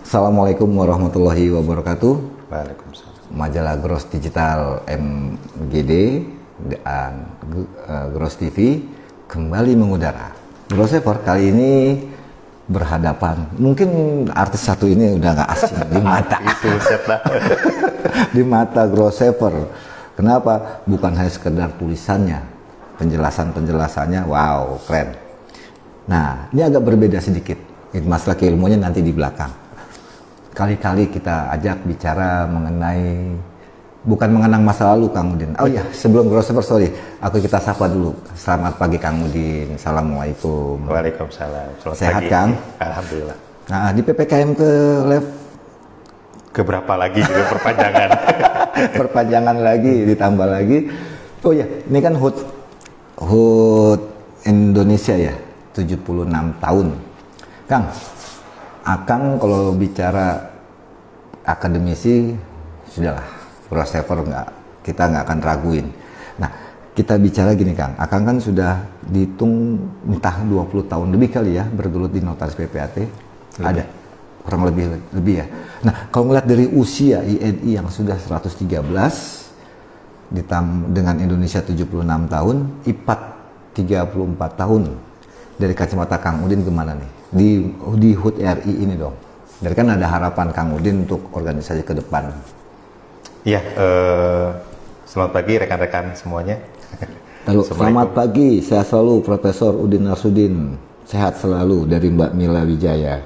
Assalamualaikum warahmatullahi wabarakatuh. Waalaikumsalam. Majalah Gross Digital MGD dan Gross TV kembali mengudara. Grossever kali ini berhadapan, mungkin artis satu ini udah nggak asing di mata. Di mata Grossever. Kenapa? Bukan hanya sekedar tulisannya, penjelasannya, wow, keren. Nah, ini agak berbeda sedikit. Masalah keilmuannya nanti di belakang. Kali-kali kita ajak bicara mengenai, bukan mengenang masa lalu, Kang Udin. Oh iya, sebelum Grossever, sorry, kita sapa dulu. Selamat pagi, Kang Udin. Assalamualaikum. Waalaikumsalam. Selamat Sehat, pagi. Kang? Alhamdulillah. Nah, di PPKM Keberapa lagi juga perpanjangan? perpanjangan lagi, ditambah lagi. Oh iya, ini kan HUT Indonesia ya, 76 tahun. Kang, Akang kalau bicara akademisi, sudahlah, Grossever kita nggak akan raguin. Nah, kita bicara gini, Kang, Akang kan sudah dihitung entah 20 tahun lebih kali ya bergelut di Notaris PPAT. Ada kurang lebih ya. Nah, kalau ngeliat dari usia INI yang sudah 113 dengan Indonesia 76 tahun, IPAT 34 tahun. Dari kacamata Kang Udin gimana nih? Di HUT RI ini dong. Dari kan ada harapan Kang Udin untuk organisasi ke depan. Iya, selamat pagi rekan-rekan semuanya. Selamat pagi, saya selalu Profesor Udin Narsudin. Sehat selalu dari Mbak Mila Wijaya.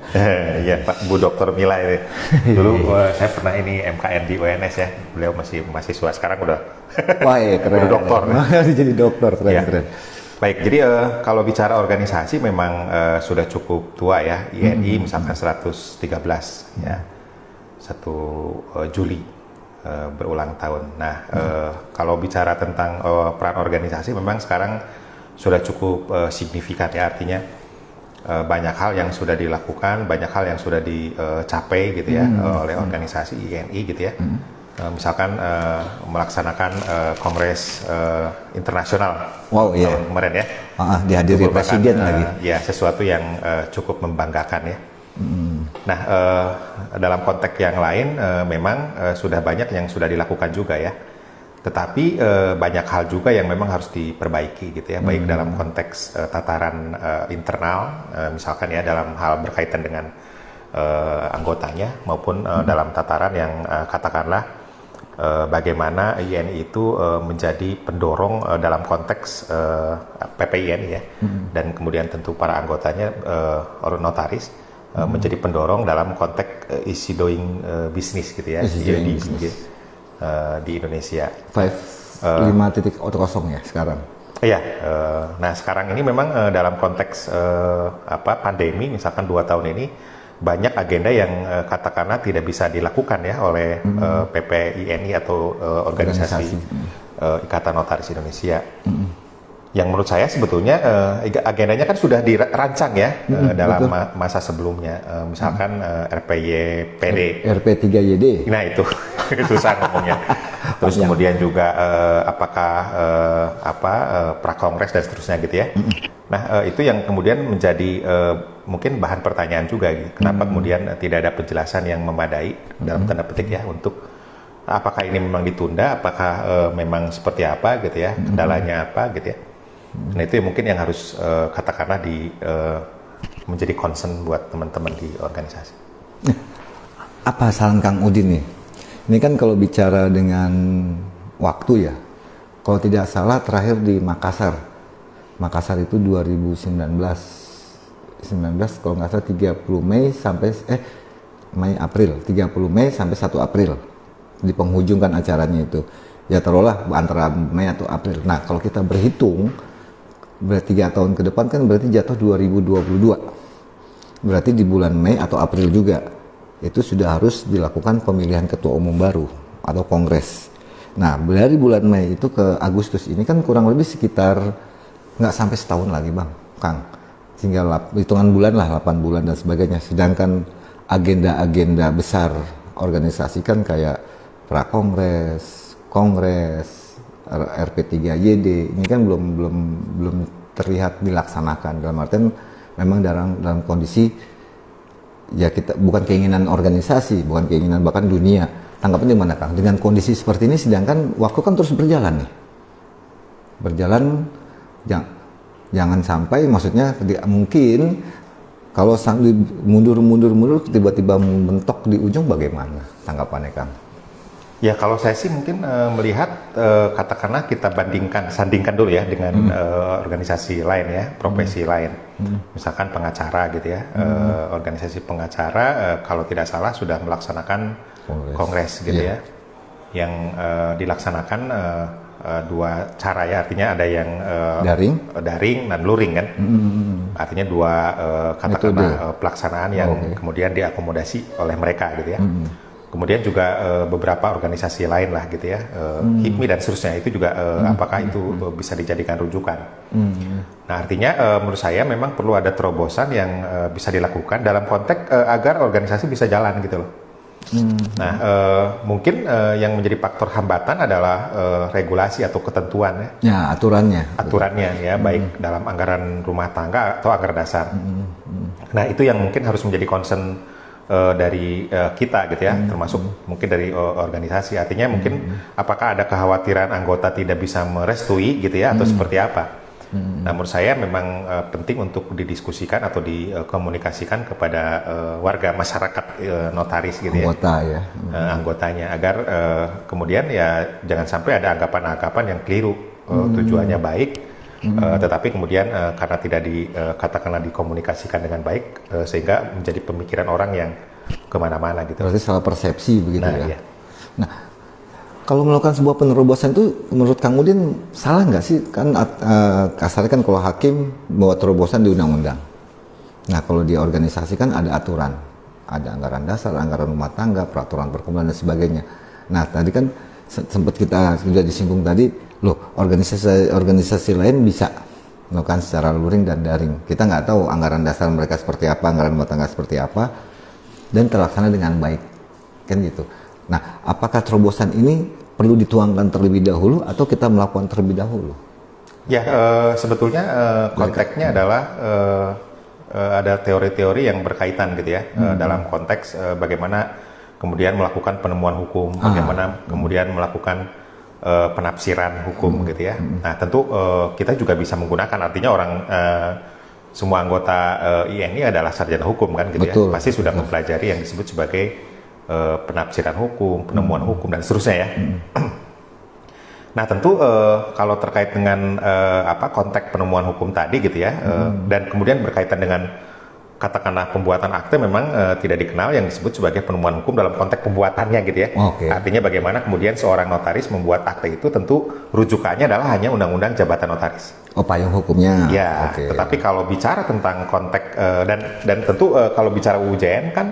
Iya, Pak Bu Dr. Mila ini. Dulu saya pernah ini MKN di UNS ya. Beliau masih mahasiswa, sekarang udah wah, keren. Udah doktor. Jadi dokter, keren, ya. Keren. Baik, jadi kalau bicara organisasi memang sudah cukup tua ya. INI misalkan 113 ya. 1 Juli berulang tahun. Nah, kalau bicara tentang peran organisasi memang sekarang sudah cukup signifikan ya, artinya banyak hal yang sudah dilakukan, banyak hal yang sudah dicapai gitu ya oleh organisasi INI gitu ya. Misalkan melaksanakan kongres internasional tahun kemarin ya. Dihadiri presiden lagi. Ya, sesuatu yang cukup membanggakan ya. Nah, dalam konteks yang lain memang sudah banyak yang sudah dilakukan juga ya. Tetapi banyak hal juga yang memang harus diperbaiki gitu ya, baik dalam konteks tataran internal, misalkan ya dalam hal berkaitan dengan anggotanya, maupun dalam tataran yang katakanlah bagaimana INI itu menjadi pendorong dalam konteks PPIN ya, dan kemudian tentu para anggotanya notaris menjadi pendorong dalam konteks easy doing business gitu ya, di Indonesia. 5.0 ya sekarang. Iya, nah sekarang ini memang dalam konteks pandemi, misalkan 2 tahun ini banyak agenda yang katakanlah tidak bisa dilakukan ya oleh PPINI atau organisasi Ikatan Notaris Indonesia. Yang menurut saya sebetulnya agendanya kan sudah dirancang ya dalam masa sebelumnya, misalkan RPYPD, RP3YD. Nah itu susah ngomongnya. Terus kemudian juga apakah prakongres dan seterusnya gitu ya. Nah itu yang kemudian menjadi mungkin bahan pertanyaan juga gitu. Kenapa kemudian tidak ada penjelasan yang memadai dalam tanda petik ya untuk apakah ini memang ditunda, apakah memang seperti apa gitu ya, kendalanya apa gitu ya. Nah itu mungkin yang harus katakanlah menjadi concern buat teman-teman di organisasi. Apa saran Kang Udin nih? Ini kan kalau bicara dengan waktu ya, kalau tidak salah terakhir di Makassar itu 2019 kalau nggak salah 30 Mei sampai April 30 Mei sampai 1 April di penghujung kan acaranya itu ya, taruhlah antara Mei atau April. Nah kalau kita berhitung berarti 3 tahun ke depan kan berarti jatuh 2022, berarti di bulan Mei atau April juga itu sudah harus dilakukan pemilihan ketua umum baru atau kongres. Nah dari bulan Mei itu ke Agustus ini kan kurang lebih sekitar nggak sampai setahun lagi Bang Kang, tinggal hitungan bulan lah, 8 bulan dan sebagainya. Sedangkan agenda-agenda besar organisasi kan kayak prakongres, kongres, RP3YD ini kan belum terlihat dilaksanakan, dalam artian memang dalam kondisi ya kita bukan keinginan organisasi, bukan keinginan bahkan dunia. Tanggapan gimana Kang? Dengan kondisi seperti ini, sedangkan waktu kan terus berjalan nih, berjalan, jangan sampai, maksudnya mungkin kalau mundur tiba-tiba mentok di ujung, bagaimana tanggapannya Kang? Ya kalau saya sih mungkin melihat katakanlah kita sandingkan dulu ya dengan organisasi lain ya, profesi lain, misalkan pengacara gitu ya, organisasi pengacara kalau tidak salah sudah melaksanakan kongres gitu ya, yang dilaksanakan dua cara ya, artinya ada yang daring dan luring kan, artinya dua katakanlah pelaksanaan yang kemudian diakomodasi oleh mereka gitu ya. Kemudian juga beberapa organisasi lain lah gitu ya, HIPMI dan seterusnya, itu juga apakah itu bisa dijadikan rujukan. Nah artinya menurut saya memang perlu ada terobosan yang bisa dilakukan dalam konteks agar organisasi bisa jalan gitu loh. Nah mungkin yang menjadi faktor hambatan adalah regulasi atau ketentuan ya. Aturannya ya, baik dalam anggaran rumah tangga atau anggaran dasar. Nah itu yang mungkin harus menjadi concern dari kita gitu ya, termasuk mungkin dari organisasi. Artinya mungkin apakah ada kekhawatiran anggota tidak bisa merestui gitu ya, atau seperti apa. Nah menurut saya memang penting untuk didiskusikan atau dikomunikasikan kepada warga masyarakat notaris gitu ya, anggotanya, agar kemudian ya jangan sampai ada anggapan-anggapan yang keliru, tujuannya baik, tetapi kemudian karena tidak katakanlah dikomunikasikan dengan baik, sehingga menjadi pemikiran orang yang kemana-mana gitu. Berarti salah persepsi begitu ya. Iya. Nah, kalau melakukan sebuah penerobosan itu menurut Kang Udin salah nggak sih? Kan kasarnya kan kalau hakim bawa terobosan di undang-undang. Nah kalau di organisasi kan ada aturan, ada anggaran dasar, anggaran rumah tangga, peraturan perkumpulan dan sebagainya. Nah tadi kan sempat kita sudah disinggung tadi, loh organisasi lain bisa melakukan secara luring dan daring. Kita nggak tahu anggaran dasar mereka seperti apa, anggaran rumah tangga seperti apa, dan terlaksana dengan baik, kan gitu. Nah, apakah terobosan ini perlu dituangkan terlebih dahulu atau kita melakukan terlebih dahulu? Ya, sebetulnya konteksnya adalah ada teori-teori yang berkaitan gitu ya, dalam konteks bagaimana kemudian melakukan penemuan hukum, bagaimana kemudian melakukan penafsiran hukum gitu ya. Nah, tentu kita juga bisa menggunakan, artinya orang semua anggota INI adalah sarjana hukum kan gitu. Betul, ya. Pasti sudah mempelajari yang disebut sebagai penafsiran hukum, penemuan hukum dan seterusnya ya. Nah tentu kalau terkait dengan konteks penemuan hukum tadi gitu ya, dan kemudian berkaitan dengan katakanlah pembuatan akte, memang tidak dikenal yang disebut sebagai penemuan hukum dalam konteks pembuatannya gitu ya. Artinya bagaimana kemudian seorang notaris membuat akte itu, tentu rujukannya adalah hanya undang-undang jabatan notaris. Payung hukumnya. Ya, tetapi kalau bicara tentang konteks dan tentu kalau bicara UJN kan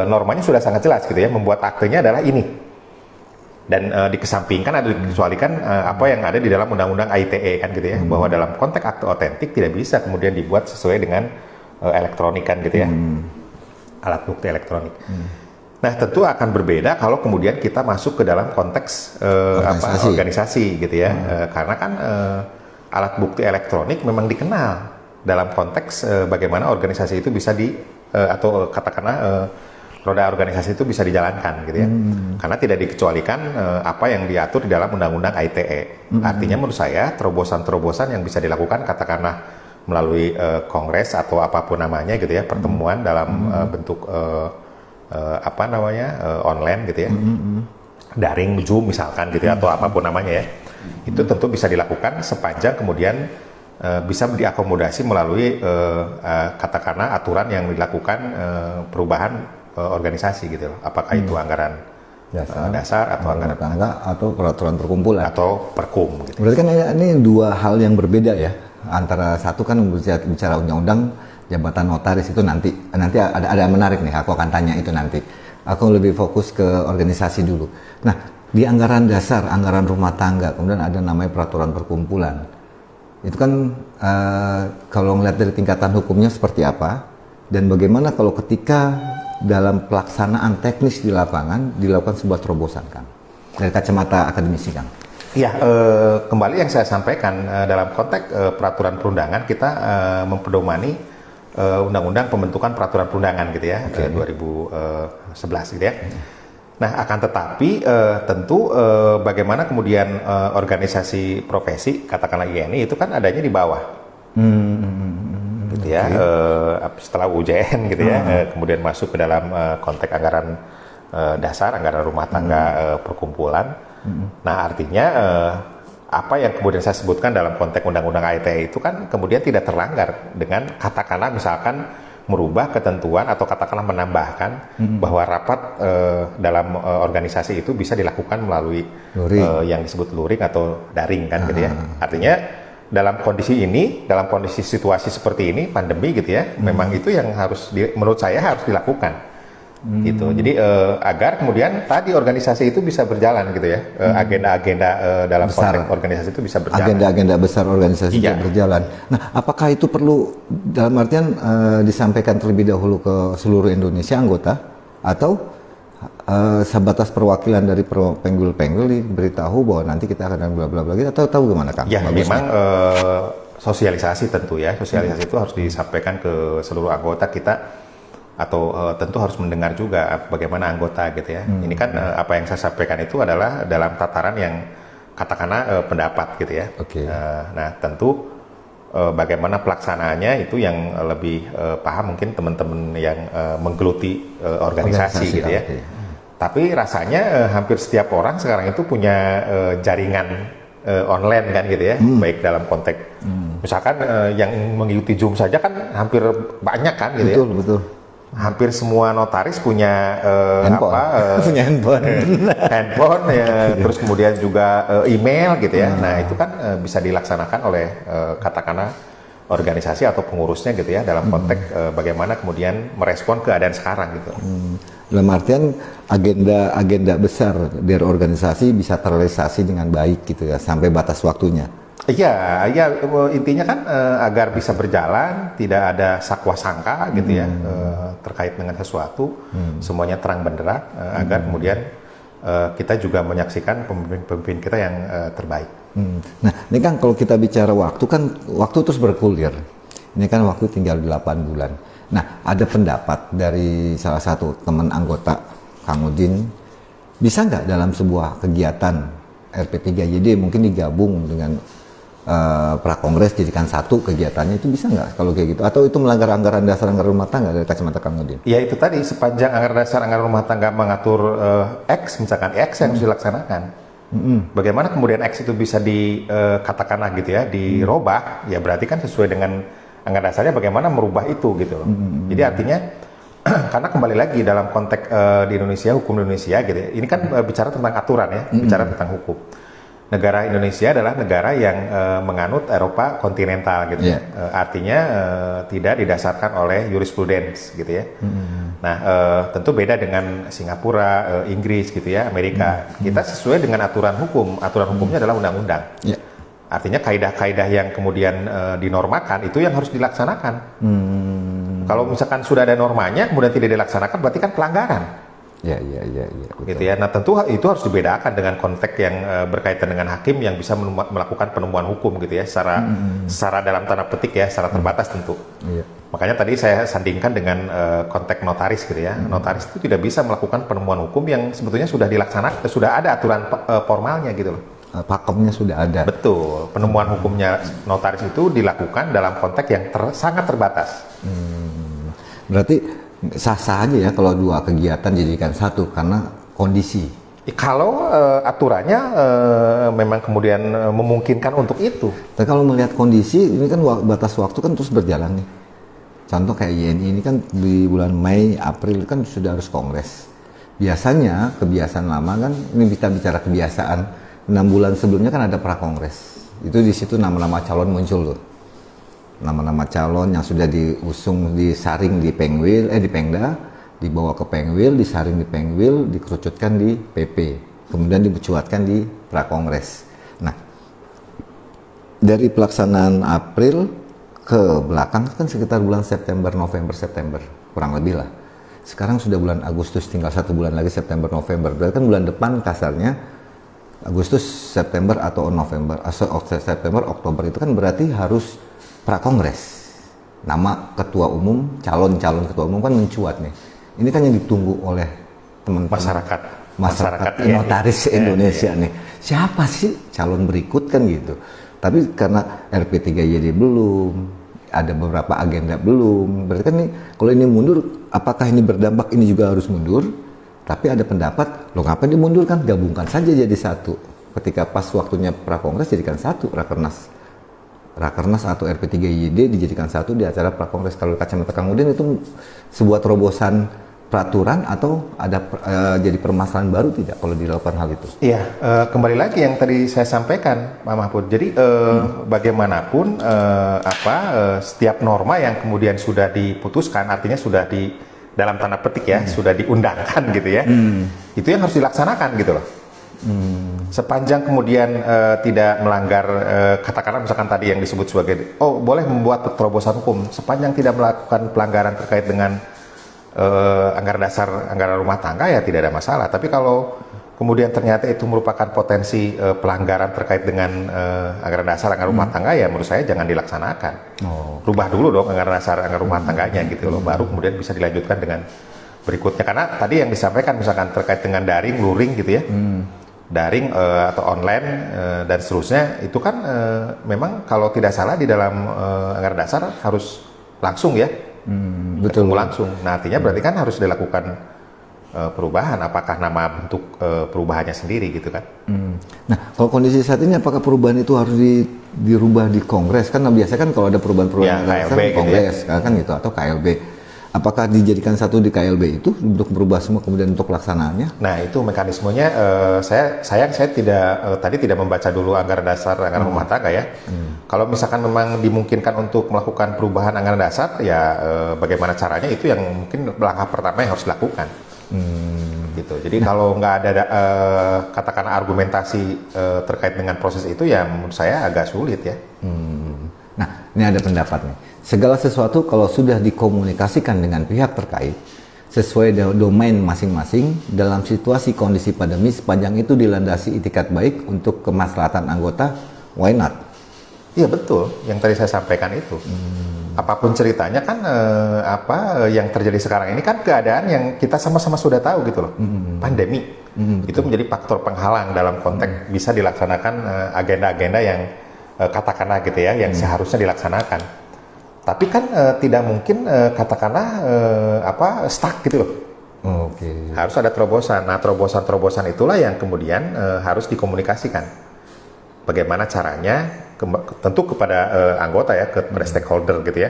normanya sudah sangat jelas gitu ya, membuat aktenya adalah ini. Dan dikesampingkan atau dikecualikan apa yang ada di dalam undang-undang ITE kan gitu ya, bahwa dalam konteks akte otentik tidak bisa kemudian dibuat sesuai dengan elektronik kan gitu ya, alat bukti elektronik. Nah tentu akan berbeda kalau kemudian kita masuk ke dalam konteks organisasi gitu ya, karena kan alat bukti elektronik memang dikenal dalam konteks bagaimana organisasi itu bisa atau katakanlah roda organisasi itu bisa dijalankan gitu ya, karena tidak dikecualikan apa yang diatur di dalam undang-undang ITE. Artinya menurut saya terobosan-terobosan yang bisa dilakukan katakanlah melalui kongres atau apapun namanya gitu ya, pertemuan dalam bentuk online gitu ya, daring, Zoom misalkan gitu ya, atau apapun namanya ya, itu tentu bisa dilakukan sepanjang kemudian bisa diakomodasi melalui katakanlah aturan yang dilakukan perubahan organisasi gitu loh. Apakah itu anggaran dasar atau anggaran tangga atau peraturan perkumpulan atau perkum gitu. Berarti kan ini dua hal yang berbeda ya. Antara satu kan bicara undang-undang jabatan notaris itu nanti ada menarik nih, aku akan tanya itu nanti. Aku lebih fokus ke organisasi dulu. Nah, di anggaran dasar, anggaran rumah tangga, kemudian ada namanya peraturan perkumpulan. Itu kan kalau ngeliat dari tingkatan hukumnya seperti apa, dan bagaimana kalau ketika dalam pelaksanaan teknis di lapangan dilakukan sebuah terobosan, Kang, dari kacamata akademisi, Kang. Iya, kembali yang saya sampaikan dalam konteks peraturan perundangan kita mempedomani Undang-Undang Pembentukan Peraturan Perundangan gitu ya, 2011 gitu ya. Nah, akan tetapi tentu bagaimana kemudian organisasi profesi, katakanlah INI itu kan adanya di bawah, gitu ya. Setelah UJN gitu ya, kemudian masuk ke dalam konteks anggaran dasar, anggaran rumah tangga perkumpulan. Nah, artinya apa yang kemudian saya sebutkan dalam konteks undang-undang ITE itu kan kemudian tidak terlanggar dengan katakanlah misalkan merubah ketentuan atau katakanlah menambahkan bahwa rapat dalam organisasi itu bisa dilakukan melalui yang disebut luring atau daring kan gitu ya. Artinya dalam kondisi ini, dalam kondisi situasi seperti ini, pandemi gitu ya, memang itu yang harus menurut saya harus dilakukan. Gitu. Jadi agar kemudian tadi organisasi itu bisa berjalan gitu ya, agenda-agenda dalam konteks organisasi itu bisa berjalan. Agenda-agenda besar organisasi bisa berjalan. Nah, apakah itu perlu dalam artian disampaikan terlebih dahulu ke seluruh Indonesia anggota, atau sebatas perwakilan dari penggul-penggul diberitahu bahwa nanti kita akan bla bla bla gitu, atau tahu gimana Kang? Ya, memang sosialisasi tentu ya, sosialisasi itu harus disampaikan ke seluruh anggota kita. Atau tentu harus mendengar juga bagaimana anggota gitu ya. Ini kan apa yang saya sampaikan itu adalah dalam tataran yang katakanlah pendapat gitu ya. Nah, tentu bagaimana pelaksanaannya itu yang lebih paham mungkin teman-teman yang menggeluti organisasi gitu ya. Tapi rasanya hampir setiap orang sekarang itu punya jaringan online kan gitu ya, baik dalam konteks misalkan yang mengikuti Zoom saja kan hampir banyak kan gitu ya. Betul. Hampir semua notaris punya punya handphone ya, terus kemudian juga email gitu ya. Nah, itu kan bisa dilaksanakan oleh katakanlah organisasi atau pengurusnya gitu ya, dalam konteks bagaimana kemudian merespon keadaan sekarang gitu. Dalam artian agenda besar dari organisasi bisa terrealisasi dengan baik gitu ya, sampai batas waktunya. Iya, intinya kan agar bisa berjalan, tidak ada sakwa sangka gitu ya, terkait dengan sesuatu, semuanya terang benderang, agar kemudian kita juga menyaksikan pemimpin kita yang terbaik. Nah, ini kan kalau kita bicara waktu kan, waktu terus bergulir. Ini kan waktu tinggal 8 bulan. Nah, ada pendapat dari salah satu teman anggota, Kang Udin, bisa nggak dalam sebuah kegiatan RP3YD mungkin digabung dengan prakongres, jadikan satu kegiatannya, itu bisa nggak kalau kayak gitu? Atau itu melanggar anggaran dasar anggaran rumah tangga dari kacamata Kang Udin? Ya, itu tadi sepanjang anggaran dasar anggaran rumah tangga mengatur X, misalkan X yang harus dilaksanakan. Bagaimana kemudian X itu bisa dikatakanlah gitu ya, dirubah, ya berarti kan sesuai dengan anggaran dasarnya bagaimana merubah itu gitu loh. Jadi artinya karena kembali lagi dalam konteks di Indonesia, hukum Indonesia gitu ya, ini kan bicara tentang aturan ya, bicara tentang hukum. Negara Indonesia adalah negara yang menganut Eropa kontinental gitu ya. Artinya tidak didasarkan oleh jurisprudens gitu ya. Nah, tentu beda dengan Singapura, Inggris gitu ya, Amerika. Kita sesuai dengan aturan hukum. Aturan hukumnya adalah undang-undang. Artinya kaidah-kaidah yang kemudian dinormakan itu yang harus dilaksanakan. Kalau misalkan sudah ada normanya kemudian tidak dilaksanakan, berarti kan pelanggaran. Iya. Gitu ya. Nah, tentu itu harus dibedakan dengan konteks yang berkaitan dengan hakim yang bisa melakukan penemuan hukum gitu ya, secara dalam tanda petik ya, secara terbatas tentu. Makanya tadi saya sandingkan dengan konteks notaris gitu ya. Notaris itu tidak bisa melakukan penemuan hukum yang sebetulnya sudah dilaksanakan, sudah ada aturan formalnya gitu loh. Pakemnya sudah ada. Betul. Penemuan hukumnya notaris itu dilakukan dalam konteks yang sangat terbatas. Berarti sah-sah aja ya kalau dua kegiatan jadikan satu karena kondisi. Kalau aturannya memang kemudian memungkinkan untuk itu. Tapi kalau melihat kondisi ini kan batas waktu kan terus berjalan nih. Contoh kayak YNI ini kan di bulan Mei, April kan sudah harus kongres. Biasanya kebiasaan lama kan, ini kita bicara kebiasaan, 6 bulan sebelumnya kan ada prakongres. Itu di situ nama-nama calon muncul loh. Nama-nama calon yang sudah diusung, disaring di Pengwil, di Pengda, dibawa ke Pengwil, disaring di Pengwil, dikerucutkan di PP, kemudian dicuatkan di prakongres. Nah, dari pelaksanaan April ke belakang kan sekitar bulan September, November, September, kurang lebih lah. Sekarang sudah bulan Agustus, tinggal 1 bulan lagi September, November. Berarti kan bulan depan kasarnya Agustus, September atau November, September, Oktober itu kan berarti harus prakongres nama ketua umum, calon-calon ketua umum kan mencuat nih. Ini kan yang ditunggu oleh teman-teman masyarakat notaris Indonesia nih. Siapa sih calon berikut kan gitu. Tapi karena RP3YD belum, ada beberapa agenda belum. Berarti kan nih kalau ini mundur, apakah ini berdampak ini juga harus mundur? Tapi ada pendapat, loh ngapain dimundurkan? Gabungkan saja jadi satu. Ketika pas waktunya prakongres jadikan satu Rakernas atau RP3YD dijadikan satu di acara prakongres. Kalau kacamata Kang Udin itu sebuah terobosan peraturan atau ada jadi permasalahan baru tidak kalau dilakukan hal itu? Iya, kembali lagi yang tadi saya sampaikan, Pak Mahfud. Jadi bagaimanapun setiap norma yang kemudian sudah diputuskan, artinya sudah di dalam tanda petik ya, sudah diundangkan gitu ya, itu yang harus dilaksanakan gitu loh. Sepanjang kemudian tidak melanggar, katakanlah misalkan tadi yang disebut sebagai, boleh membuat terobosan hukum, sepanjang tidak melakukan pelanggaran terkait dengan anggaran dasar, anggaran rumah tangga ya tidak ada masalah. Tapi kalau kemudian ternyata itu merupakan potensi pelanggaran terkait dengan anggaran dasar, anggaran rumah tangga ya menurut saya jangan dilaksanakan. Rubah dulu dong anggaran dasar, anggaran rumah tangganya gitu loh, baru kemudian bisa dilanjutkan dengan berikutnya. Karena tadi yang disampaikan misalkan terkait dengan daring, luring gitu ya, daring atau online dan seterusnya, itu kan memang kalau tidak salah di dalam anggaran dasar harus langsung ya, betul langsung. Nah artinya berarti kan harus dilakukan perubahan, apakah nama bentuk perubahannya sendiri gitu kan. Nah kalau kondisi saat ini apakah perubahan itu harus dirubah di Kongres? Kan biasanya kan kalau ada perubahan-perubahan KLB gitu Kongres ya, kan gitu, atau KLB. Apakah dijadikan satu di KLB itu untuk berubah semua kemudian untuk pelaksanaannya? Nah itu mekanismenya, saya tadi tidak membaca dulu anggaran dasar, anggaran rumah tangga ya. Kalau misalkan memang dimungkinkan untuk melakukan perubahan anggaran dasar, ya bagaimana caranya itu yang mungkin langkah pertama yang harus dilakukan. Gitu. Jadi kalau nggak ada katakan argumentasi terkait dengan proses itu, ya menurut saya agak sulit ya. Nah ini ada pendapat nih. Segala sesuatu kalau sudah dikomunikasikan dengan pihak terkait sesuai domain masing-masing dalam situasi kondisi pandemi, sepanjang itu dilandasi itikat baik untuk kemaslahatan anggota, why not? Iya betul, yang tadi saya sampaikan itu. Apapun ceritanya kan yang terjadi sekarang ini kan keadaan yang kita sama-sama sudah tahu gitu loh, pandemi. Itu menjadi faktor penghalang dalam konteks bisa dilaksanakan agenda-agenda yang katakanlah gitu ya, yang seharusnya dilaksanakan. Tapi kan tidak mungkin katakanlah stuck gitu loh. Harus ada terobosan. Nah terobosan-terobosan itulah yang kemudian harus dikomunikasikan. Bagaimana caranya, tentu kepada anggota ya, kepada stakeholder gitu ya.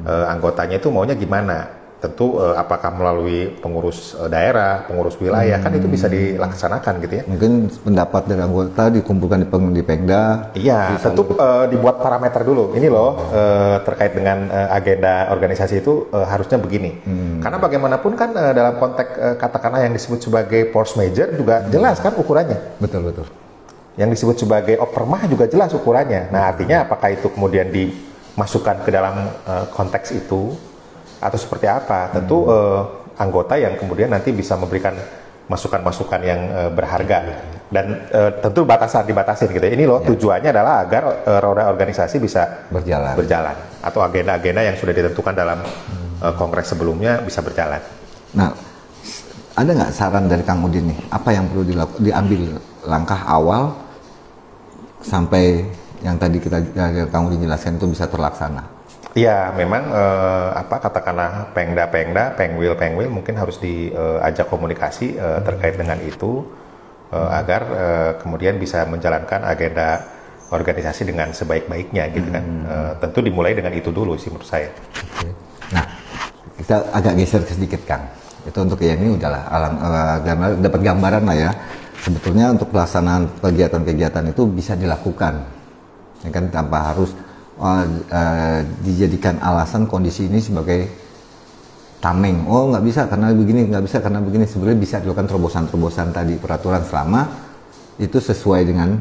Anggotanya itu maunya gimana? Tentu apakah melalui pengurus daerah, pengurus wilayah, kan itu bisa dilaksanakan gitu ya. Mungkin pendapat dari anggota dikumpulkan di Pemda. Iya, tentu dibuat parameter dulu. Ini loh terkait dengan agenda organisasi itu harusnya begini. Karena bagaimanapun kan dalam konteks katakanlah yang disebut sebagai force major juga jelas kan ukurannya. Betul. Yang disebut sebagai opermah juga jelas ukurannya. Nah artinya apakah itu kemudian dimasukkan ke dalam konteks itu atau seperti apa? Tentu anggota yang kemudian nanti bisa memberikan masukan-masukan yang berharga dan tentu dibatasin gitu. Ini loh tujuannya adalah agar roda organisasi bisa berjalan atau agenda-agenda yang sudah ditentukan dalam kongres sebelumnya bisa berjalan. Nah, ada nggak saran dari Kang Udin nih? Apa yang perlu diambil langkah awal sampai yang tadi Kang Udin jelaskan itu bisa terlaksana? Ya, memang katakanlah pengda, pengwil mungkin harus diajak komunikasi terkait dengan itu agar kemudian bisa menjalankan agenda organisasi dengan sebaik-baiknya gitu kan. Tentu dimulai dengan itu dulu sih menurut saya. Nah, kita agak geser sedikit Kang. Itu untuk ya ini udahlah dapat gambaran lah ya. Sebetulnya untuk pelaksanaan kegiatan-kegiatan itu bisa dilakukan, ya kan, tanpa harus dijadikan alasan kondisi ini sebagai tameng. Nggak bisa karena begini, nggak bisa karena begini. Sebenarnya bisa dilakukan terobosan-terobosan tadi peraturan selama itu sesuai dengan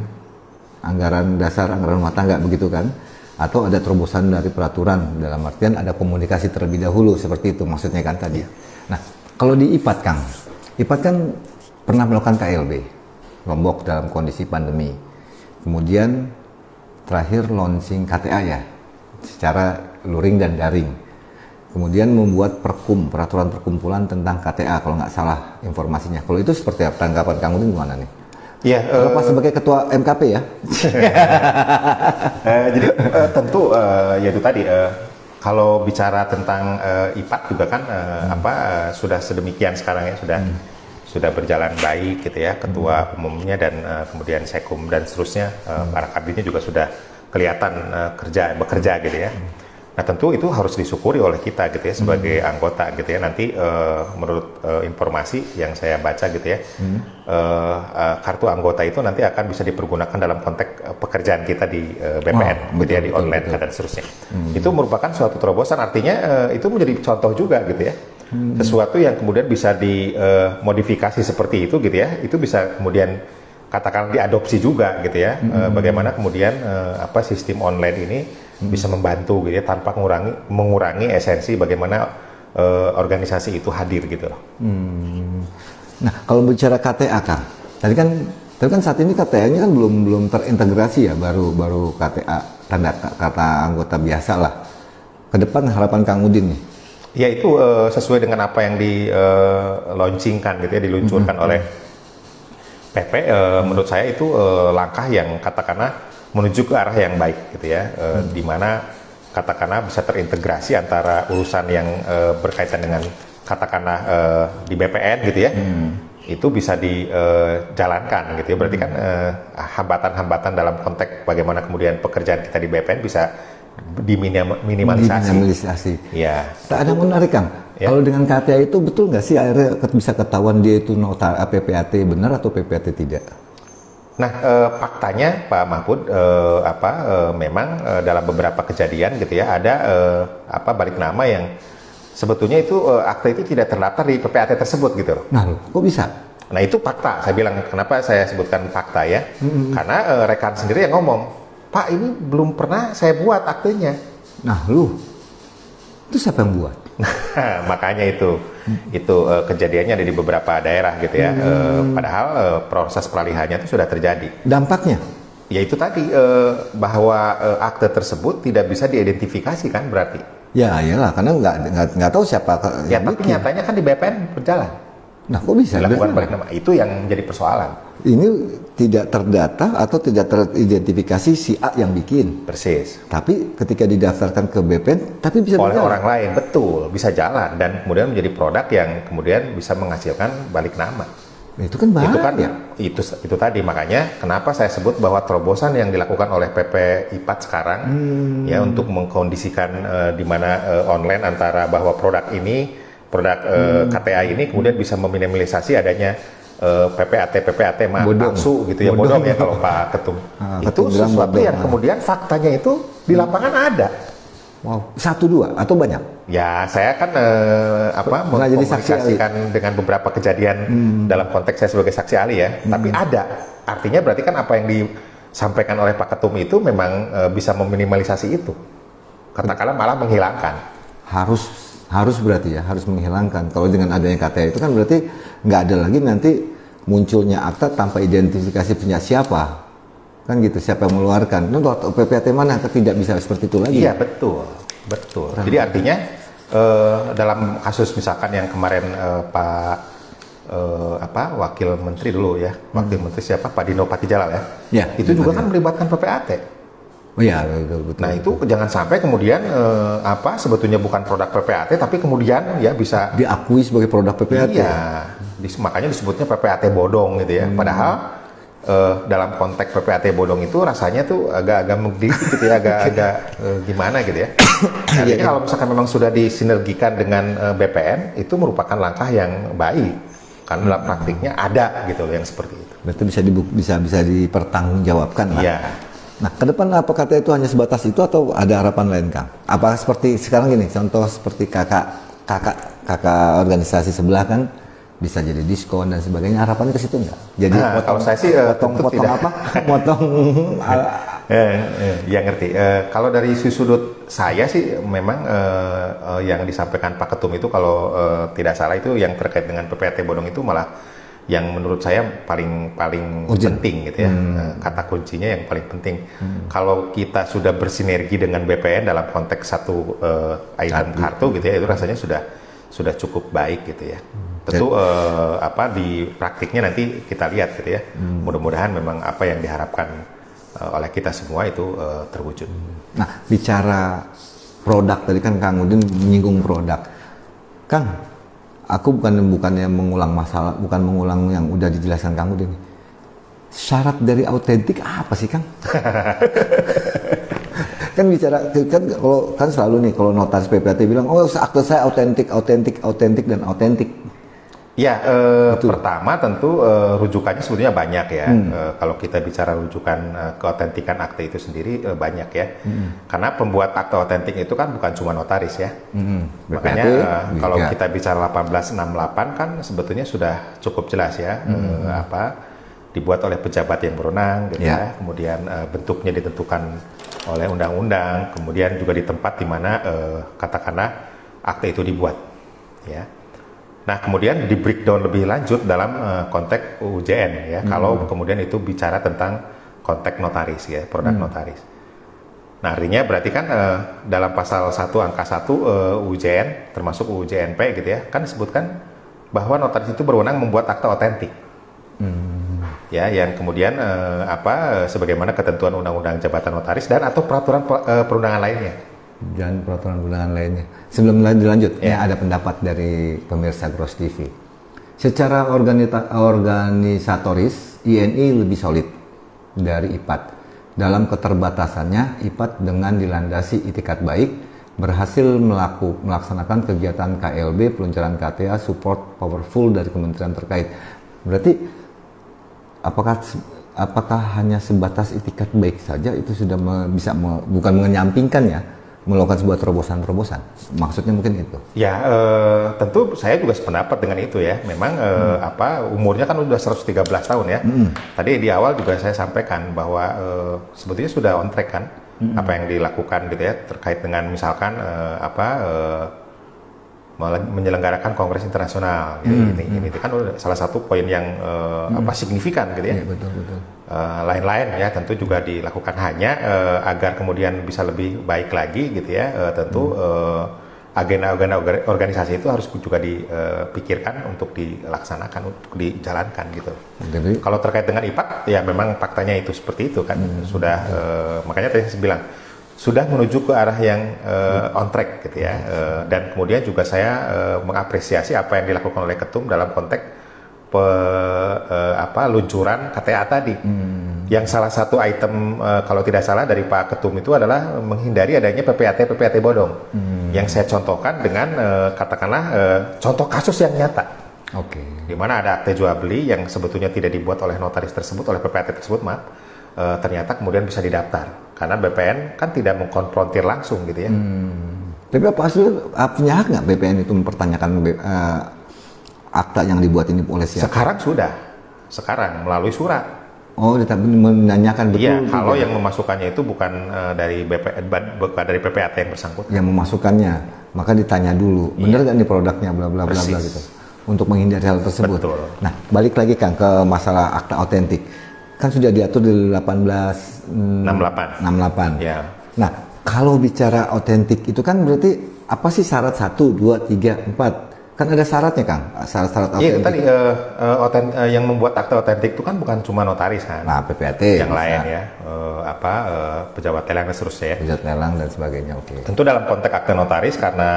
anggaran dasar, anggaran rumah tangga begitu kan. Atau ada terobosan dari peraturan dalam artian ada komunikasi terlebih dahulu seperti itu maksudnya kan tadi. Nah kalau di IPAT Kang, IPAT kan pernah melakukan KLB Lombok dalam kondisi pandemi. Kemudian terakhir launching KTA ya, secara luring dan daring. Kemudian membuat peraturan perkumpulan tentang KTA kalau nggak salah informasinya. Kalau itu seperti apa tanggapan Kang Udin gimana nih? Iya, Bapak sebagai ketua MKP ya. Jadi tentu ya itu tadi kalau bicara tentang IPAT juga kan sudah sedemikian sekarang ya, sudah berjalan baik gitu ya, ketua umumnya dan kemudian sekum dan seterusnya, para kabinet juga sudah kelihatan bekerja gitu ya. Nah tentu itu harus disyukuri oleh kita gitu ya sebagai anggota gitu ya. Nanti menurut informasi yang saya baca gitu ya, kartu anggota itu nanti akan bisa dipergunakan dalam konteks pekerjaan kita di BPN, gitu ya, di online dan seterusnya. Itu merupakan suatu terobosan, artinya itu menjadi contoh juga gitu ya. Sesuatu yang kemudian bisa dimodifikasi seperti itu gitu ya, itu bisa kemudian katakan diadopsi juga gitu ya. Bagaimana kemudian sistem online ini bisa membantu gitu ya tanpa mengurangi esensi bagaimana organisasi itu hadir gitu loh. Nah, kalau bicara KTA Kang, tadi kan saat ini KTA-nya kan belum terintegrasi ya, baru KTA tanda kata anggota biasa lah. Ke depan harapan Kang Udin nih? Ya itu sesuai dengan apa yang diluncurkan gitu ya, diluncurkan oleh PP. Menurut saya itu langkah yang katakanlah menuju ke arah yang baik gitu ya, di mana katakanlah bisa terintegrasi antara urusan yang berkaitan dengan katakanlah di BPN gitu ya, itu bisa dijalankan gitu ya. Berarti kan hambatan-hambatan dalam konteks bagaimana kemudian pekerjaan kita di BPN bisa diminimalisasi. Ya. Tak ada menarik Kang. Ya. Kalau dengan KTA itu betul nggak sih akhirnya bisa ketahuan dia itu nota PPAT benar atau PPAT tidak? Nah, faktanya Pak Mahfud memang dalam beberapa kejadian gitu ya ada balik nama yang sebetulnya itu akte itu tidak terdaftar di PPAT tersebut gitu loh. Nah, kok bisa? Nah, itu fakta. Saya bilang kenapa saya sebutkan fakta ya? Karena rekan sendiri yang ngomong, "Pak, ini belum pernah saya buat aktenya." Nah, itu siapa yang buat? Makanya itu kejadiannya ada di beberapa daerah gitu ya. Padahal proses peralihannya itu sudah terjadi. Dampaknya? Ya itu tadi bahwa akte tersebut tidak bisa diidentifikasi kan berarti. Ya iyalah, karena nggak tahu siapa. Ya tapi nyatanya kan di BPN berjalan. Nah, kok bisa dilakukan balik nama? Itu yang menjadi persoalan. Ini tidak terdata atau tidak teridentifikasi si A yang bikin. Persis. Tapi ketika didaftarkan ke BPN, tapi bisa oleh orang lain, betul, bisa jalan dan kemudian menjadi produk yang kemudian bisa menghasilkan balik nama. Itu kan bahaya. Itu tadi makanya kenapa saya sebut bahwa terobosan yang dilakukan oleh PP IPAT sekarang ya untuk mengkondisikan di mana online antara bahwa produk KTA ini kemudian bisa meminimalisasi adanya PPAT palsu gitu ya, bodong ya kalau Pak Ketum. Itu sesuatu yang kemudian faktanya itu di lapangan ada. Wow, 1-2 atau banyak? Ya, saya kan mengkomunikasikan dengan beberapa kejadian dalam konteks saya sebagai saksi ahli ya. Tapi ada, artinya berarti kan apa yang disampaikan oleh Pak Ketum itu memang bisa meminimalisasi itu. Katakanlah malah menghilangkan. Harus berarti ya, harus menghilangkan. Kalau dengan adanya KTA itu kan berarti nggak ada lagi nanti munculnya akta tanpa identifikasi punya siapa. Kan gitu, siapa yang mengeluarkan. Itu PPAT mana, tidak bisa seperti itu lagi. Iya, betul. Jadi artinya dalam kasus misalkan yang kemarin Wakil Menteri dulu ya, Wakil Menteri siapa? Pak Dino Patijalal ya. Ya, itu juga kan melibatkan PPAT. Oh iya, betul. Nah itu jangan sampai kemudian sebetulnya bukan produk PPAT tapi kemudian ya bisa diakui sebagai produk PPAT. Iya, makanya disebutnya PPAT bodong gitu ya. Padahal dalam konteks PPAT bodong itu rasanya tuh agak menggelitik gitu ya, agak gimana gitu ya. Artinya kalau misalkan memang sudah disinergikan dengan BPN itu merupakan langkah yang baik. Karena dalam praktiknya ada gitu yang seperti itu. Berarti bisa dipertanggungjawabkan lah. Iya. Nah, ke depan apa KTA itu hanya sebatas itu atau ada harapan lain, Kang? Apa seperti sekarang gini, contoh seperti kakak organisasi sebelah kan bisa jadi diskon dan sebagainya, harapannya ke situ nggak? Jadi kalau saya sih potong apa? Potong ya ngerti. Kalau dari sudut saya sih memang yang disampaikan Pak Ketum itu kalau tidak salah itu yang terkait dengan PPAT bodong itu malah yang menurut saya paling penting gitu ya. Kata kuncinya yang paling penting. Kalau kita sudah bersinergi dengan BPN dalam konteks satu item kartu gitu ya, itu rasanya sudah cukup baik gitu ya. Tentu di praktiknya nanti kita lihat gitu ya. Mudah-mudahan memang apa yang diharapkan oleh kita semua itu terwujud. Nah, bicara produk tadi kan Kang Udin menyinggung produk. Kang, aku bukannya mengulang masalah, bukan mengulang yang udah dijelaskan Kang Udin. Syarat dari autentik apa sih, Kang? Kan bicara kan selalu nih kalau notaris PPAT bilang, oh akte saya autentik dan autentik. Ya, pertama tentu rujukannya sebetulnya banyak ya. Kalau kita bicara rujukan keautentikan akte itu sendiri banyak ya. Karena pembuat akte autentik itu kan bukan cuma notaris ya. Makanya kalau kita bicara 1868 kan sebetulnya sudah cukup jelas ya. Dibuat oleh pejabat yang berwenang gitu ya. Kemudian bentuknya ditentukan oleh undang-undang. Kemudian juga di tempat di mana katakanlah akte itu dibuat ya. Nah, kemudian di breakdown lebih lanjut dalam konteks UJN ya. Kalau kemudian itu bicara tentang konteks notaris ya, produk notaris. Nah, artinya berarti kan dalam pasal 1 angka 1 UJN termasuk UJNP gitu ya, kan disebutkan bahwa notaris itu berwenang membuat akte autentik. Ya, yang kemudian sebagaimana ketentuan undang-undang jabatan notaris dan atau peraturan perundangan lainnya. Dan peraturan perundangan lainnya. Sebelum dilanjut, ada pendapat dari pemirsa Gross TV. Secara organisatoris, INI lebih solid dari IPAT. Dalam keterbatasannya, IPAT dengan dilandasi itikat baik, berhasil melaksanakan kegiatan KLB, peluncuran KTA, support powerful dari kementerian terkait. Berarti, apakah hanya sebatas itikat baik saja itu sudah bukan menyampingkan ya, melakukan sebuah terobosan-terobosan, maksudnya mungkin itu. Ya, tentu saya juga sependapat dengan itu ya. Memang umurnya kan udah 113 tahun ya. Tadi di awal juga saya sampaikan bahwa sebetulnya sudah on track kan apa yang dilakukan gitu ya terkait dengan misalkan menyelenggarakan kongres internasional. Ini kan salah satu poin yang signifikan gitu ya. Betul. Lain-lain ya tentu juga dilakukan hanya agar kemudian bisa lebih baik lagi gitu ya. Tentu agenda-agenda organisasi itu harus juga dipikirkan untuk dilaksanakan, untuk dijalankan gitu. Jadi, kalau terkait dengan IPAT ya memang faktanya itu seperti itu kan. Sudah makanya tadi saya bilang sudah menuju ke arah yang on track gitu ya. Dan kemudian juga saya mengapresiasi apa yang dilakukan oleh Ketum dalam konteks luncuran KTA tadi. Yang salah satu item kalau tidak salah dari Pak Ketum itu adalah menghindari adanya PPAT bodong. Yang saya contohkan dengan katakanlah contoh kasus yang nyata. Di mana ada akte jual beli yang sebetulnya tidak dibuat oleh notaris tersebut, oleh PPAT tersebut, ternyata kemudian bisa didaftar. Karena BPN kan tidak mengkonfrontir langsung gitu ya. Tapi punya hak nggak BPN itu mempertanyakan akta yang dibuat ini oleh siapa? Sekarang melalui surat. Oh, tapi menanyakan betul. Iya, kalau yang memasukkannya itu bukan dari PPAT yang bersangkutan. Yang memasukkannya, maka ditanya dulu, benar nggak nih produknya, bla bla bla bla gitu. Untuk menghindari hal tersebut. Betul. Nah, balik lagi Kang ke masalah akta autentik. Kan sudah diatur di 1868. Ya. Nah, kalau bicara autentik itu kan berarti apa sih syarat 1, 2, 3, 4? Kan ada syaratnya Kang, syarat-syarat autentik. Iya, tadi yang membuat akte autentik itu kan bukan cuma notaris kan. Nah, PPAT. Yang lain ya, pejabat lelang dan seterusnya ya. Pejabat lelang dan sebagainya, Tentu dalam konteks akte notaris karena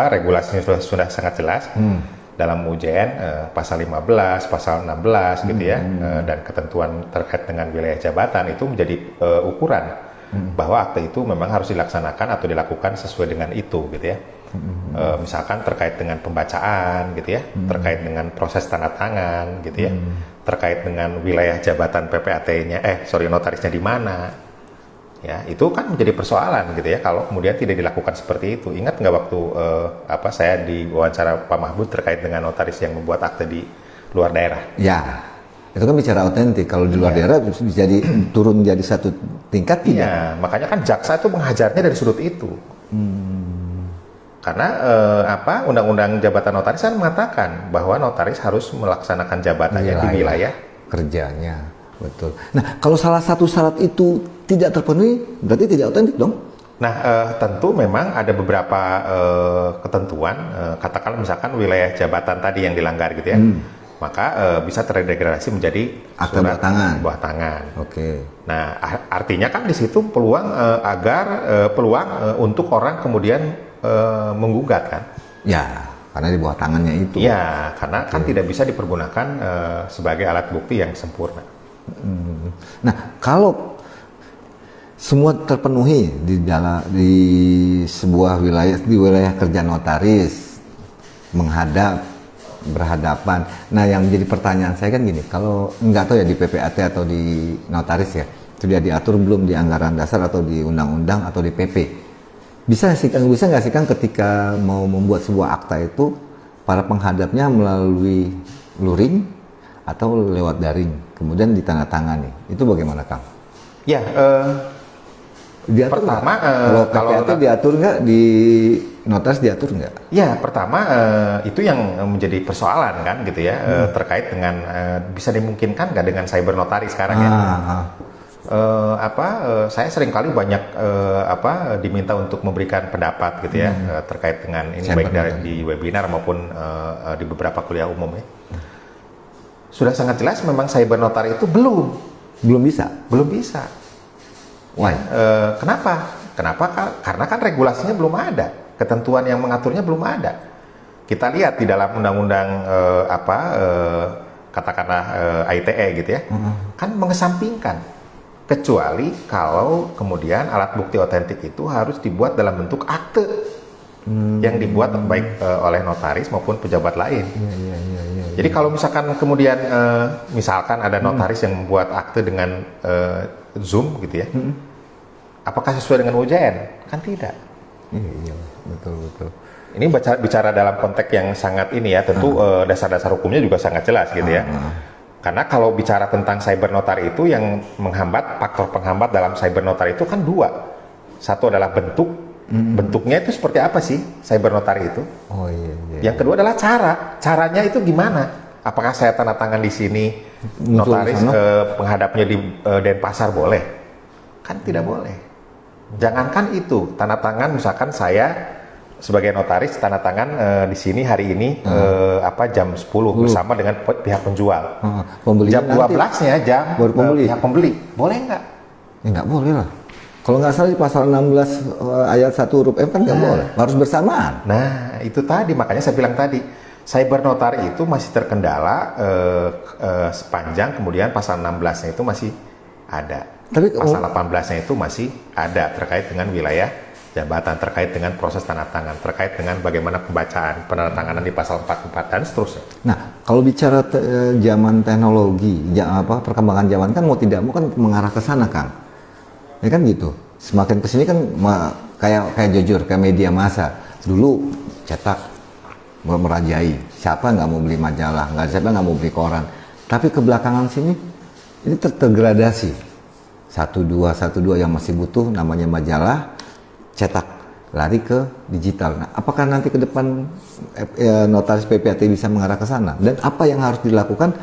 regulasinya sudah sangat jelas. Dalam UJN pasal 15, pasal 16 gitu ya, dan ketentuan terkait dengan wilayah jabatan itu menjadi ukuran bahwa akte itu memang harus dilaksanakan atau dilakukan sesuai dengan itu gitu ya. Misalkan terkait dengan pembacaan gitu ya, terkait dengan proses tanda tangan gitu ya, terkait dengan wilayah jabatan PPAT-nya, notarisnya di mana. Ya, itu kan menjadi persoalan gitu ya kalau kemudian tidak dilakukan seperti itu. Ingat nggak waktu saya diwawancara Pak Mahfud terkait dengan notaris yang membuat akte di luar daerah? Ya, itu kan bicara autentik. Kalau di luar daerah bisa jadi turun menjadi satu tingkat tidak? Iya, makanya kan jaksa itu menghajarnya dari sudut itu. Karena Undang-Undang Jabatan Notaris kan mengatakan bahwa notaris harus melaksanakan jabatannya di wilayah kerjanya. Betul. Nah, kalau salah satu syarat itu tidak terpenuhi, berarti tidak otentik dong? Nah, tentu memang ada beberapa ketentuan, katakanlah misalkan wilayah jabatan tadi yang dilanggar gitu ya, maka bisa terdegradasi menjadi akta buah tangan. Oke. Nah, artinya kan di situ peluang peluang untuk orang kemudian menggugat kan? Ya, karena di bawah tangannya itu. Ya, karena kan tidak bisa dipergunakan sebagai alat bukti yang sempurna. Nah, kalau semua terpenuhi di sebuah wilayah kerja notaris berhadapan. Nah, yang menjadi pertanyaan saya kan gini, kalau nggak tahu ya di PPAT atau di notaris ya, sudah diatur belum di anggaran dasar atau di undang-undang atau di PP? Bisa nggak sih Kang ketika mau membuat sebuah akta itu para penghadapnya melalui luring atau lewat daring, kemudian ditandatangani. Itu bagaimana Kang? Ya, diatur pertama kalau PPAT diatur nggak, di notaris diatur nggak? Ya, pertama itu yang menjadi persoalan kan gitu ya, terkait dengan bisa dimungkinkan nggak dengan cyber notaris sekarang ya. Saya seringkali banyak diminta untuk memberikan pendapat gitu ya terkait dengan ini, baik di webinar maupun di beberapa kuliah umum ya. Sudah sangat jelas memang cyber notaris itu belum bisa. Why? Kenapa? Karena kan regulasinya belum ada, ketentuan yang mengaturnya belum ada. Kita lihat di dalam undang-undang katakanlah ITE gitu ya, kan mengesampingkan. Kecuali kalau kemudian alat bukti otentik itu harus dibuat dalam bentuk akte yang dibuat baik oleh notaris maupun pejabat lain. Jadi kalau misalkan kemudian misalkan ada notaris yang membuat akte dengan Zoom gitu ya, apakah sesuai dengan UJN? Kan tidak. Iya, betul. Ini bicara dalam konteks yang sangat ini ya, tentu dasar-dasar hukumnya juga sangat jelas gitu ya. Karena kalau bicara tentang cyber notari itu yang faktor penghambat dalam cyber notari itu kan dua. Satu adalah bentuknya itu seperti apa sih cyber notari itu? Oh iya. Yang kedua adalah caranya itu gimana? Apakah saya tanda tangan di sini notaris penghadapnya di Denpasar boleh? Kan tidak boleh. Jangankan itu, tanda tangan misalkan saya sebagai notaris tanda tangan di sini hari ini jam 10 bersama dengan pihak penjual. Jam 12-nya pihak pembeli. Boleh nggak? Ya nggak boleh lah. Kalau nggak salah di pasal 16 ayat 1 huruf M kan nggak boleh. Harus bersamaan. Nah, itu tadi makanya saya bilang tadi, cyber notari itu masih terkendala sepanjang kemudian pasal 16-nya itu masih ada. Tapi pasal 18-nya itu masih ada terkait dengan wilayah jabatan, terkait dengan proses tanda tangan, terkait dengan bagaimana pembacaan penandatanganan di pasal 44 dan seterusnya. Nah, kalau bicara zaman teknologi, perkembangan zaman kan mau tidak mau kan mengarah ke sana Kang. Ya kan gitu. Semakin kesini kan kayak jujur kayak media massa. Dulu cetak merajai. Siapa nggak mau beli majalah, siapa nggak mau beli koran. Tapi kebelakangan sini ini tergradasi. Satu dua yang masih butuh namanya majalah, cetak, lari ke digital. Nah, apakah nanti ke depan notaris PPAT bisa mengarah ke sana? Dan apa yang harus dilakukan?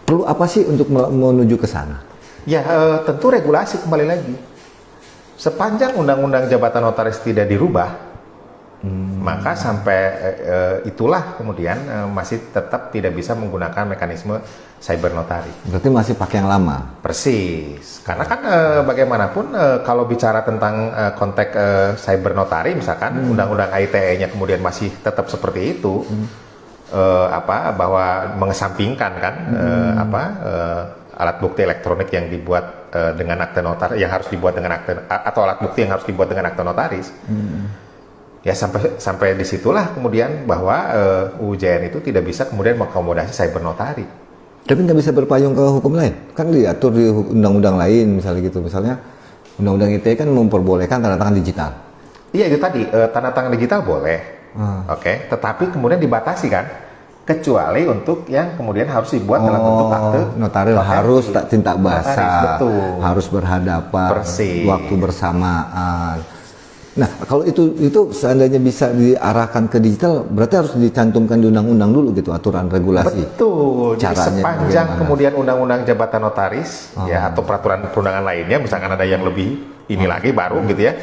Perlu apa sih untuk menuju ke sana? Ya, tentu regulasi kembali lagi. Sepanjang undang-undang jabatan notaris tidak dirubah, maka sampai itulah kemudian masih tetap tidak bisa menggunakan mekanisme cyber notari. Berarti masih pakai yang lama? Persis. Karena kan bagaimanapun kalau bicara tentang konteks cyber notari, misalkan undang-undang ITE-nya kemudian masih tetap seperti itu, bahwa mengesampingkan kan alat bukti elektronik yang dibuat dengan akte notaris, yang harus dibuat dengan akte, atau alat bukti yang harus dibuat dengan akte notaris. Ya sampai disitulah kemudian bahwa UJN itu tidak bisa kemudian mengakomodasi cyber notari. Tapi nggak bisa berpayung ke hukum lain? Kan diatur di undang-undang lain misalnya gitu. Misalnya undang-undang ITE kan memperbolehkan tanda tangan digital. Iya itu tadi, tanda tangan digital boleh. Oke, tetapi kemudian dibatasi kan. Kecuali untuk yang kemudian harus dibuat dalam bentuk akte notarial, harus tinta basah, harus berhadapan, persis, waktu bersamaan. Nah, kalau itu seandainya bisa diarahkan ke digital, berarti harus dicantumkan di undang-undang dulu gitu, aturan regulasi. Betul. Jadi Caranya sepanjang bagaimana? kemudian undang-undang jabatan notaris ya atau peraturan perundangan lainnya, misalkan ada yang lebih ini lagi baru gitu ya,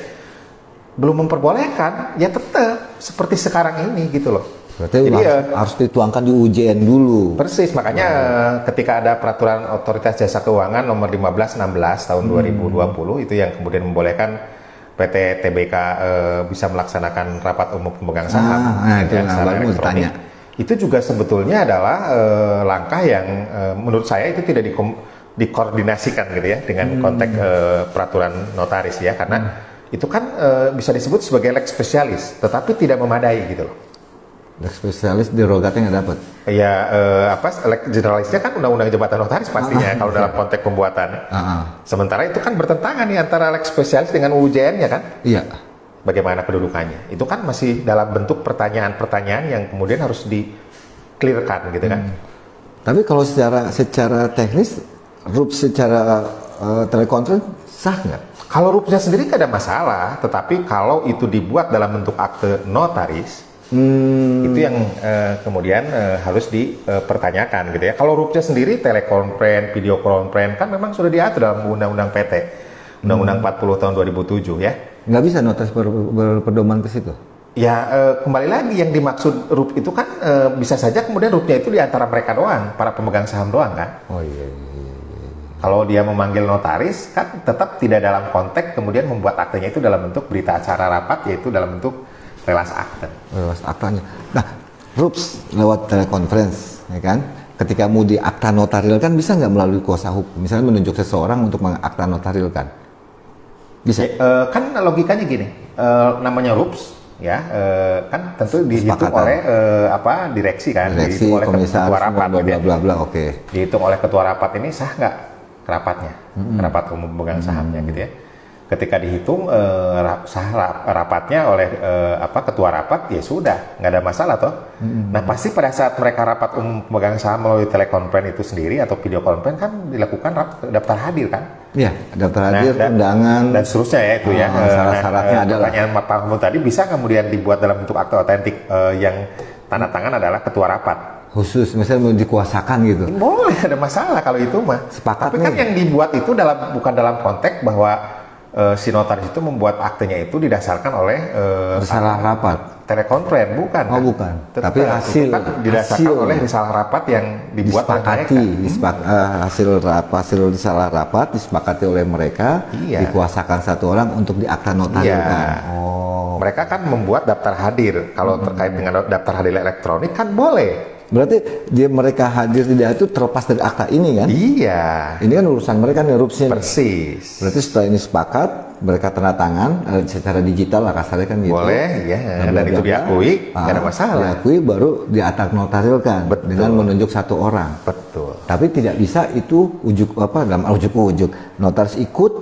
belum memperbolehkan, ya tetap seperti sekarang ini gitu loh. Berarti Jadi harus dituangkan di UJN dulu. persis, makanya ketika ada peraturan Otoritas Jasa Keuangan nomor 1516 tahun 2020 itu yang kemudian membolehkan PT TBK bisa melaksanakan rapat umum pemegang saham itu secara mau elektronik. ditanya. Itu juga sebetulnya adalah langkah yang menurut saya itu tidak dikoordinasikan gitu ya dengan konteks peraturan notaris ya, karena itu kan bisa disebut sebagai lex spesialis, tetapi tidak memadai gitu loh. Lex spesialis derogatnya nggak dapat. Ya lex generalisnya kan undang-undang jabatan notaris pastinya kalau dalam konteks pembuatan. Sementara itu kan bertentangan nih antara lex spesialis dengan UJN-nya kan? Iya. Bagaimana kedudukannya? Itu kan masih dalam bentuk pertanyaan-pertanyaan yang kemudian harus di-clearkan gitu kan. Tapi kalau secara teknis, RUP secara telekonferensi sah nggak? Kalau RUP-nya sendiri tidak ada masalah, tetapi kalau itu dibuat dalam bentuk akte notaris, itu yang kemudian harus dipertanyakan gitu ya. Kalau RUP-nya sendiri telekonferensi, video conference kan memang sudah diatur dalam Undang-Undang PT, Undang-Undang 40 tahun 2007 ya. Nggak bisa notaris berpedoman ke situ? Ya kembali lagi yang dimaksud RUP itu kan bisa saja kemudian RUP-nya itu di antara mereka doang, para pemegang saham doang kan. Oh iya. Kalau dia memanggil notaris kan tetap tidak dalam konteks kemudian membuat aktenya itu dalam bentuk berita acara rapat, yaitu dalam bentuk relas akte. Relas aktanya. Nah, RUPS lewat telekonferensi, ya kan? Ketika mau di akta notaril kan bisa nggak melalui kuasa hukum? Misalnya menunjuk seseorang untuk mengakta notaril kan? Bisa. Kan logikanya gini, namanya RUPS ya kan tentu dihitung oleh direksi kan, direksi, dihitung oleh ketua rapat, bla bla bla, oke. Dihitung oleh ketua rapat ini sah nggak rapatnya, rapat umum pemegang sahamnya gitu ya. Ketika dihitung sah rapatnya oleh ketua rapat, ya sudah nggak ada masalah toh. Nah pasti pada saat mereka rapat umum pemegang saham melalui telekonferensi itu sendiri atau video conference kan dilakukan daftar hadir kan? Iya, daftar hadir, undangan dan seterusnya ya itu ya. Syarat-syaratnya adalah. Pertanyaan Pak Mahmud tadi bisa kemudian dibuat dalam bentuk akte otentik yang tanda tangan adalah ketua rapat. Khusus misalnya mau dikuasakan gitu. Boleh, ada masalah kalau itu mah. Sepakat. Tapi kan yang dibuat itu bukan dalam konteks bahwa si notaris itu membuat aktenya itu didasarkan oleh risalah rapat. Telekonferensi bukan. Oh, bukan. Tapi hasil kan didasarkan oleh risalah rapat yang dibuat hasil risalah rapat disepakati oleh mereka, dikuasakan satu orang untuk diakta notarilkan. Mereka kan membuat daftar hadir. Kalau terkait dengan daftar hadir elektronik kan boleh. Berarti mereka hadir tidak itu terlepas dari akta ini kan? Iya. Ini kan urusan mereka nih, RUPS-nya. Persis. Berarti setelah ini sepakat, mereka tanda tangan secara digital lah kasarnya kan gitu. Boleh, ya. Dan itu diakui, nggak ada masalah. Diakui baru diakta notarilkan dengan menunjuk satu orang. Betul. Tapi tidak bisa itu dalam ujuk notaris ikut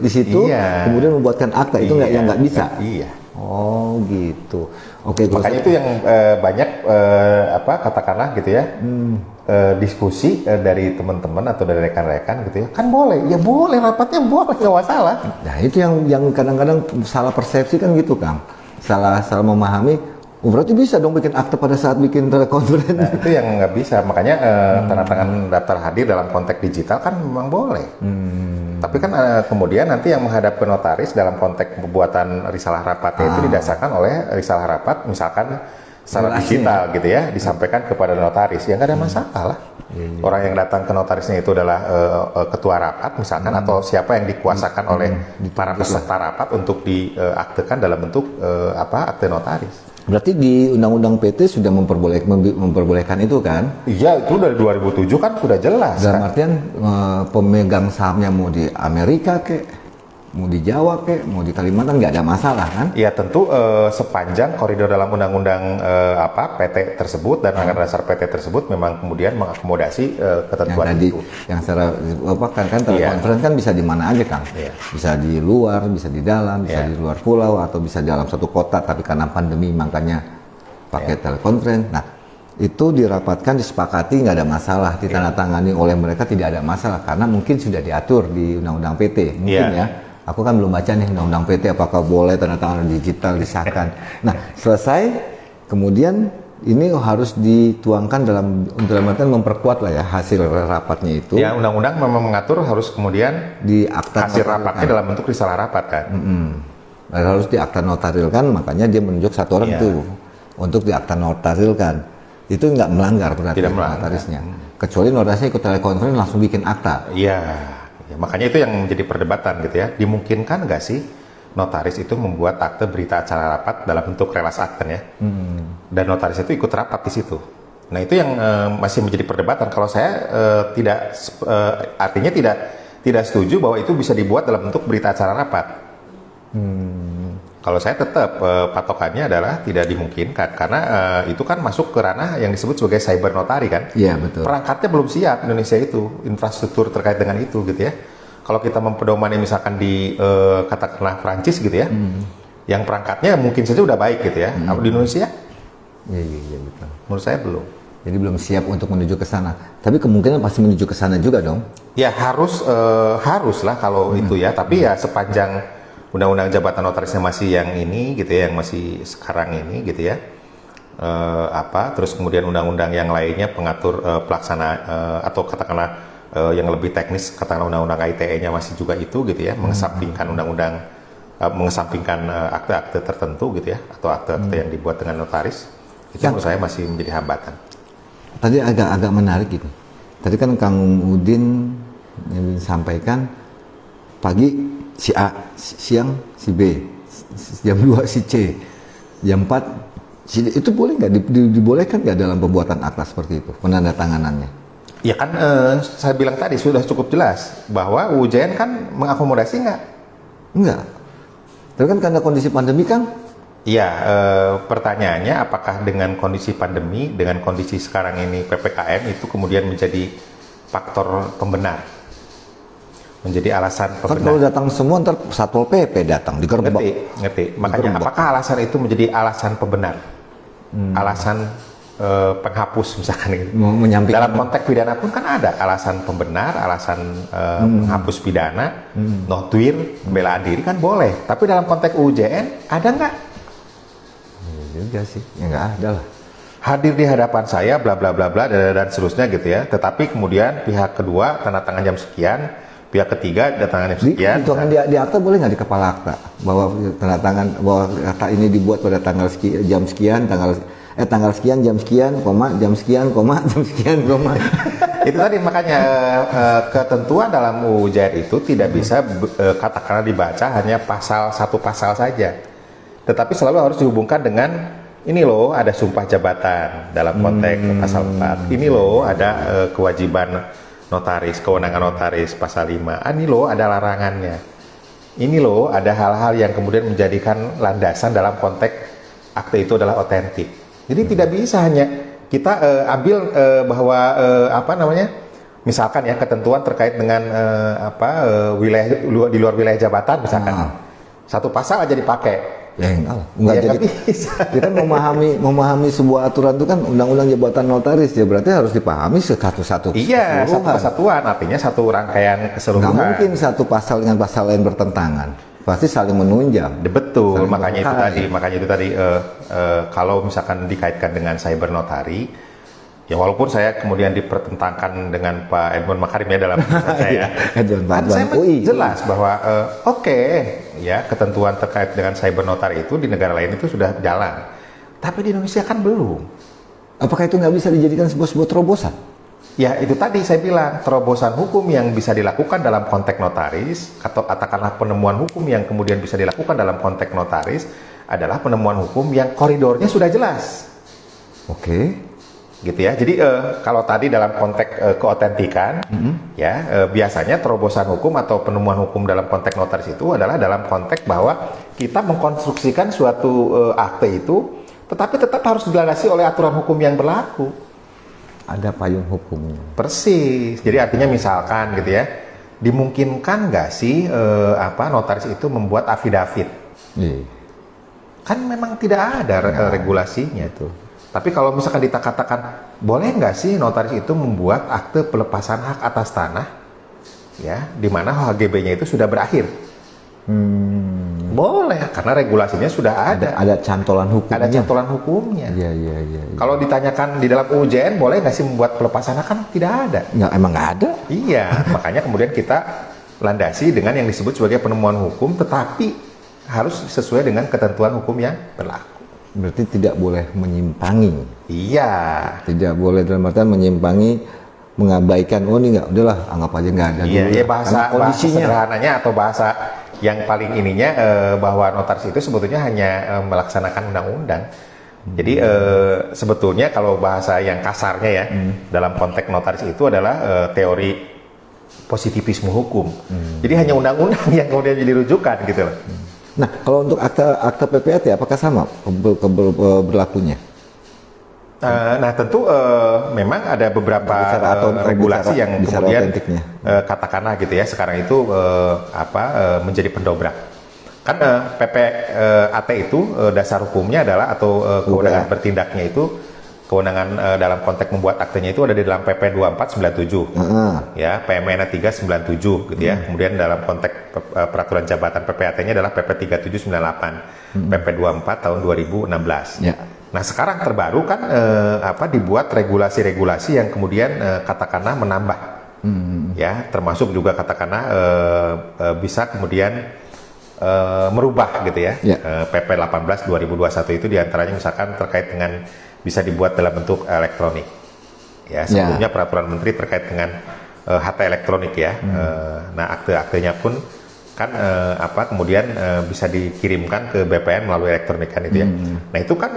di situ, kemudian membuatkan akta itu nggak bisa. Iya. Oh gitu. Oke. Makanya itu yang banyak katakanlah gitu ya diskusi dari teman-teman atau dari rekan-rekan gitu ya, kan boleh, ya boleh rapatnya boleh nggak masalah. Nah itu yang kadang-kadang salah persepsi kan gitu Kang, salah memahami. Oh, berarti bisa dong bikin akte pada saat bikin telekonferensi. Nah, itu yang nggak bisa. Makanya tanda tangan daftar hadir dalam konteks digital kan memang boleh. Tapi kan kemudian nanti yang menghadap ke notaris dalam konteks pembuatan risalah rapatnya itu didasarkan oleh risalah rapat misalkan secara digital gitu ya, disampaikan kepada notaris. Ya nggak ada masalah lah. Orang yang datang ke notarisnya itu adalah ketua rapat misalkan atau siapa yang dikuasakan oleh para peserta rapat untuk diaktekan dalam bentuk akte notaris. Berarti di Undang-Undang PT sudah memperbolehkan itu kan? Iya, itu dari 2007 kan sudah jelas. Dalam artian pemegang sahamnya mau di Amerika mau di Jawa mau di Kalimantan nggak ada masalah kan? Iya tentu sepanjang koridor dalam undang-undang PT tersebut dan anggaran dasar PT tersebut memang kemudian mengakomodasi ketentuan itu. Yang secara kan telekonferensi kan bisa di mana aja Kang? Bisa di luar, bisa di dalam, bisa di luar pulau atau bisa di dalam satu kota. Tapi karena pandemi makanya pakai telekonferensi. Nah itu dirapatkan, disepakati, nggak ada masalah, ditandatangani oleh mereka tidak ada masalah karena mungkin sudah diatur di Undang-Undang PT mungkin ya. Aku kan belum baca nih undang-undang PT apakah boleh tanda tangan digital disahkan. Nah, selesai kemudian ini harus dituangkan dalam artian memperkuat lah ya hasil rapatnya itu. Ya, undang-undang memang mengatur harus kemudian di akta hasil rapatnya dalam bentuk risalah rapat kan. Harus di akta notarilkan, makanya dia menunjuk satu orang tuh untuk di akta notarilkan. Itu nggak melanggar berarti notarisnya. Kecuali notarisnya ikut telekonferensi langsung bikin akta. Iya, ya, makanya itu yang menjadi perdebatan gitu ya. Dimungkinkan nggak sih notaris itu membuat akte berita acara rapat dalam bentuk relas akten ya, dan notaris itu ikut rapat di situ. Nah itu yang masih menjadi perdebatan. Kalau saya artinya tidak setuju bahwa itu bisa dibuat dalam bentuk berita acara rapat. Kalau saya tetap patokannya adalah tidak dimungkinkan karena itu kan masuk ke ranah yang disebut sebagai cyber notari kan. Iya betul. Perangkatnya belum siap Indonesia itu, infrastruktur terkait dengan itu gitu ya. Kalau kita mempedomani misalkan di katakanlah Prancis gitu ya, yang perangkatnya mungkin saja udah baik gitu ya. Di Indonesia? Iya betul. Menurut saya belum. Jadi belum siap untuk menuju ke sana. Tapi kemungkinan pasti menuju ke sana juga dong. Ya haruslah kalau itu ya. Tapi ya sepanjang undang-undang jabatan notarisnya masih yang ini gitu ya, yang masih sekarang ini gitu ya. Terus kemudian undang-undang yang lainnya pengatur pelaksana atau katakanlah yang lebih teknis, katakanlah undang-undang ITE-nya masih juga itu gitu ya, mengesampingkan undang-undang, mengesampingkan akte-akte tertentu gitu ya, atau akte-akte yang dibuat dengan notaris, itu menurut saya masih menjadi hambatan. Tadi agak menarik gitu. Tadi kan Kang Udin yang sampaikan pagi si A, siang si B, jam 2 si C, jam 4 si D. Itu boleh nggak dibolehkan nggak dalam pembuatan akta seperti itu, penandatanganannya? Ya kan saya bilang tadi sudah cukup jelas bahwa UJN kan mengakomodasi nggak? Enggak. Tapi kan karena kondisi pandemi kan? Iya, pertanyaannya apakah dengan kondisi pandemi, dengan kondisi sekarang ini PPKM itu kemudian menjadi faktor pembenar? Menjadi alasan pembenar? Kan kalau datang semua ntar Satpol PP datang digerebek. Ngerti. Makanya apakah alasan itu menjadi alasan pembenar? Alasan penghapus misalkan gitu. Dalam konteks pidana pun kan ada alasan pembenar, alasan penghapus pidana, notuir, pembelaan diri kan boleh. Tapi dalam konteks UJN ada nggak? Ya juga sih, ya nggak ada lah. Hadir di hadapan saya, bla bla bla bla dan seterusnya gitu ya. Tetapi kemudian pihak kedua tanda tangan jam sekian, pihak ketiga tanda tangan jam sekian. Di akta boleh nggak di kepala akta bahwa tanda tangan bahwa akta ini dibuat pada tanggal sekian, jam sekian, tanggal sekian, jam sekian, jam sekian, jam sekian, Itu tadi makanya ketentuan dalam UJR itu tidak bisa katakanlah dibaca hanya satu pasal saja. Tetapi selalu harus dihubungkan dengan ini loh ada sumpah jabatan dalam konteks pasal 4. Ini loh ada kewajiban notaris, kewenangan notaris pasal 5. Ini loh ada larangannya. Ini loh ada hal-hal yang kemudian menjadikan landasan dalam konteks akte itu adalah otentik. Jadi tidak bisa hanya kita ambil bahwa misalkan ya ketentuan terkait dengan wilayah di luar wilayah jabatan misalkan satu pasal aja dipakai. Ya enggak jadi bisa. Kita memahami sebuah aturan itu kan undang-undang jabatan notaris ya berarti harus dipahami satu-satu. Iya, satu kesatuan artinya satu rangkaian keseluruhan. Nggak mungkin satu pasal dengan pasal lain bertentangan. Pasti saling menunjang. Betul, makanya itu tadi kalau misalkan dikaitkan dengan cyber notari, ya walaupun saya kemudian dipertentangkan dengan Pak Edmund Makarim ya dalam saya, saya jelas bahwa ya ketentuan terkait dengan cyber notari itu di negara lain itu sudah jalan, tapi di Indonesia kan belum. Apakah itu nggak bisa dijadikan sebuah terobosan? Ya itu tadi saya bilang terobosan hukum yang bisa dilakukan dalam konteks notaris atau katakanlah penemuan hukum yang kemudian bisa dilakukan dalam konteks notaris adalah penemuan hukum yang koridornya sudah jelas. Oke. Gitu ya. Jadi kalau tadi dalam konteks keotentikan ya biasanya terobosan hukum atau penemuan hukum dalam konteks notaris itu adalah dalam konteks bahwa kita mengkonstruksikan suatu akte itu tetapi tetap harus dilandasi oleh aturan hukum yang berlaku. Ada payung hukumnya. Persis. Jadi artinya misalkan gitu ya, dimungkinkan nggak sih notaris itu membuat afidavit? Kan memang tidak ada regulasinya tuh. Tapi kalau misalkan dikatakan boleh nggak sih notaris itu membuat akte pelepasan hak atas tanah, ya, di mana HGB-nya itu sudah berakhir. Boleh, karena regulasinya sudah ada. Ada cantolan hukumnya. Ada cantolan hukumnya. Iya, iya, iya. Kalau ditanyakan di dalam UJN boleh nggak sih membuat pelepasan kan tidak ada. Nggak, emang nggak ada. Iya, makanya kemudian kita landasi dengan yang disebut sebagai penemuan hukum, tetapi harus sesuai dengan ketentuan hukum yang berlaku. Berarti tidak boleh menyimpangi. Iya. Tidak boleh dalam artian menyimpangi, mengabaikan. Oh ini nggak, udahlah anggap aja nggak ada. Iya, dulu. iya bahasa kondisinya. sederhananya atau bahasa yang paling ininya bahwa notaris itu sebetulnya hanya melaksanakan undang-undang. Jadi sebetulnya kalau bahasa yang kasarnya ya dalam konteks notaris itu adalah teori positivisme hukum. Jadi hanya undang-undang yang kemudian jadi rujukan gitu loh. Nah, kalau untuk akta PPAT apakah sama berlakunya? Nah tentu memang ada beberapa regulasi yang kemudian katakanlah gitu ya sekarang itu menjadi pendobrak. Kan PPAT itu dasar hukumnya adalah atau kewenangan bertindaknya itu kewenangan dalam konteks membuat aktenya itu ada di dalam PP 2497 ya, PMN 397 gitu ya. Kemudian dalam konteks peraturan jabatan PPAT-nya adalah PP 3798 PP 24 tahun 2016 ya. Nah sekarang terbaru kan dibuat regulasi-regulasi yang kemudian katakanlah menambah ya, termasuk juga katakanlah bisa kemudian merubah gitu ya, PP 18 2021 itu diantaranya misalkan terkait dengan bisa dibuat dalam bentuk elektronik ya, sebelumnya peraturan menteri terkait dengan HT elektronik ya. Nah akte-aktenya pun kan kemudian bisa dikirimkan ke BPN melalui elektronik kan itu ya. Nah itu kan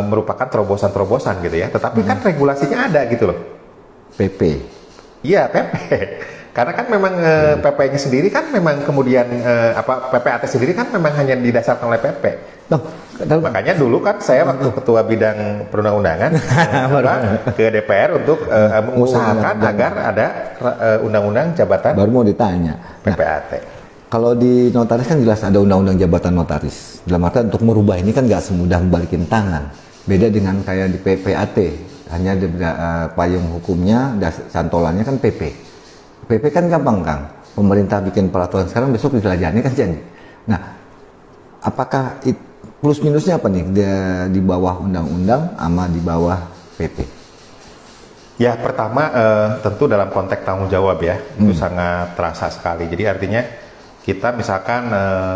merupakan terobosan-terobosan gitu ya, tetapi kan regulasinya ada gitu loh. PP. Iya PP. Karena kan memang PP-nya sendiri kan memang kemudian PPAT sendiri kan memang hanya didasarkan oleh PP. Makanya dulu kan saya waktu ketua bidang perundang-undangan ke DPR untuk mengusahakan agar ada undang-undang jabatan. Baru mau ditanya. PPAT. Kalau di notaris kan jelas ada undang-undang jabatan notaris. Dalam arti untuk merubah ini kan nggak semudah membalikin tangan. Beda dengan kayak di PPAT, hanya ada payung hukumnya, cantolannya kan PP. PP kan gampang Kang. Pemerintah bikin peraturan sekarang, besok dijelajahnya kan jadi. Nah, apakah plus minusnya apa nih di bawah undang-undang sama di bawah PP? Ya pertama tentu dalam konteks tanggung jawab ya itu sangat terasa sekali. Jadi artinya kita misalkan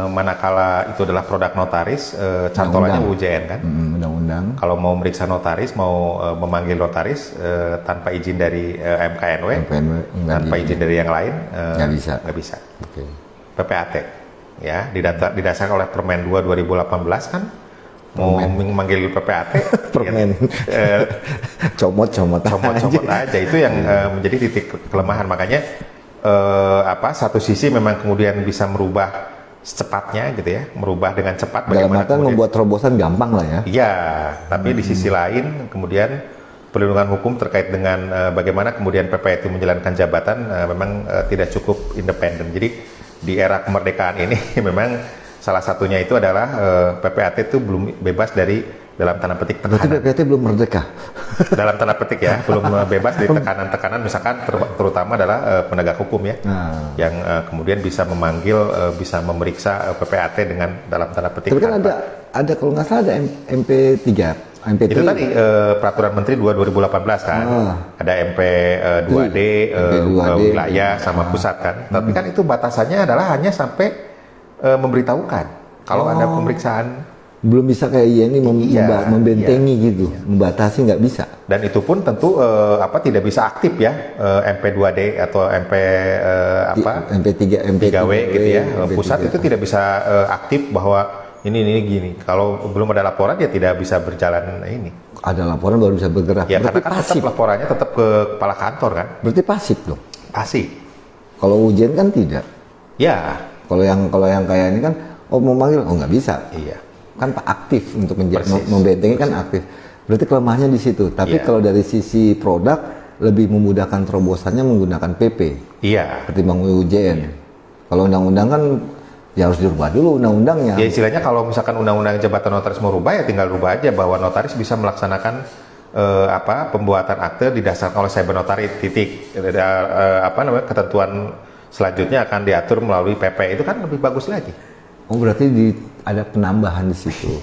manakala itu adalah produk notaris, cantolannya UJN kan, undang-undang. Kalau mau meriksa notaris, mau memanggil notaris tanpa izin dari MKNW, tanpa izin dari yang lain, nggak bisa. Okay. PPAT, ya didasarkan oleh Permen 2 2018 kan, mau memanggil PPAT, Permen, comot aja itu yang menjadi titik kelemahan. Makanya satu sisi memang kemudian bisa merubah secepatnya gitu ya, merubah dengan cepat. Dalam artian membuat terobosan gampang lah ya. Iya, tapi di sisi lain kemudian perlindungan hukum terkait dengan bagaimana kemudian PP itu menjalankan jabatan memang tidak cukup independen. Jadi di era kemerdekaan ini memang salah satunya itu adalah PPAT itu belum bebas dari dalam tanda petik tekanan. Berarti PPAT belum merdeka? Dalam tanda petik ya, belum bebas dari tekanan-tekanan misalkan terutama adalah penegak hukum ya, yang kemudian bisa memanggil, bisa memeriksa PPAT dengan dalam tanda petik. Tapi kan ada kalau nggak salah ada MP3. Itu tadi peraturan menteri 2 2018 kan, ada MP2D, wilayah sama pusat kan. Tapi kan itu batasannya adalah hanya sampai memberitahukan kalau ada pemeriksaan. Belum bisa kayak ini membentengi gitu, membatasi nggak bisa. Dan itu pun tentu tidak bisa aktif ya, MP2D atau MP3W gitu ya. Pusat itu tidak bisa aktif bahwa ini gini. Kalau belum ada laporan ya tidak bisa berjalan ini. Ada laporan baru bisa bergerak. Ya karena kan tetap laporannya tetap ke kepala kantor kan. Berarti pasif dong. Pasif. Kalau ujian kan tidak. Ya. Kalau yang kayak ini kan, mau manggil, nggak bisa. Iya. Kan aktif untuk membentengi kan aktif. Berarti kelemahannya di situ. Tapi kalau dari sisi produk lebih memudahkan terobosannya menggunakan PP. Iya. Ketimbang UJN. Kalau undang-undang kan ya harus dirubah dulu undang-undangnya. Ya istilahnya kalau misalkan undang-undang jabatan notaris mau rubah ya tinggal rubah aja bahwa notaris bisa melaksanakan pembuatan akte didasarkan oleh cyber notari titik. Ketentuan selanjutnya akan diatur melalui PP itu kan lebih bagus lagi. Oh berarti ada penambahan di situ.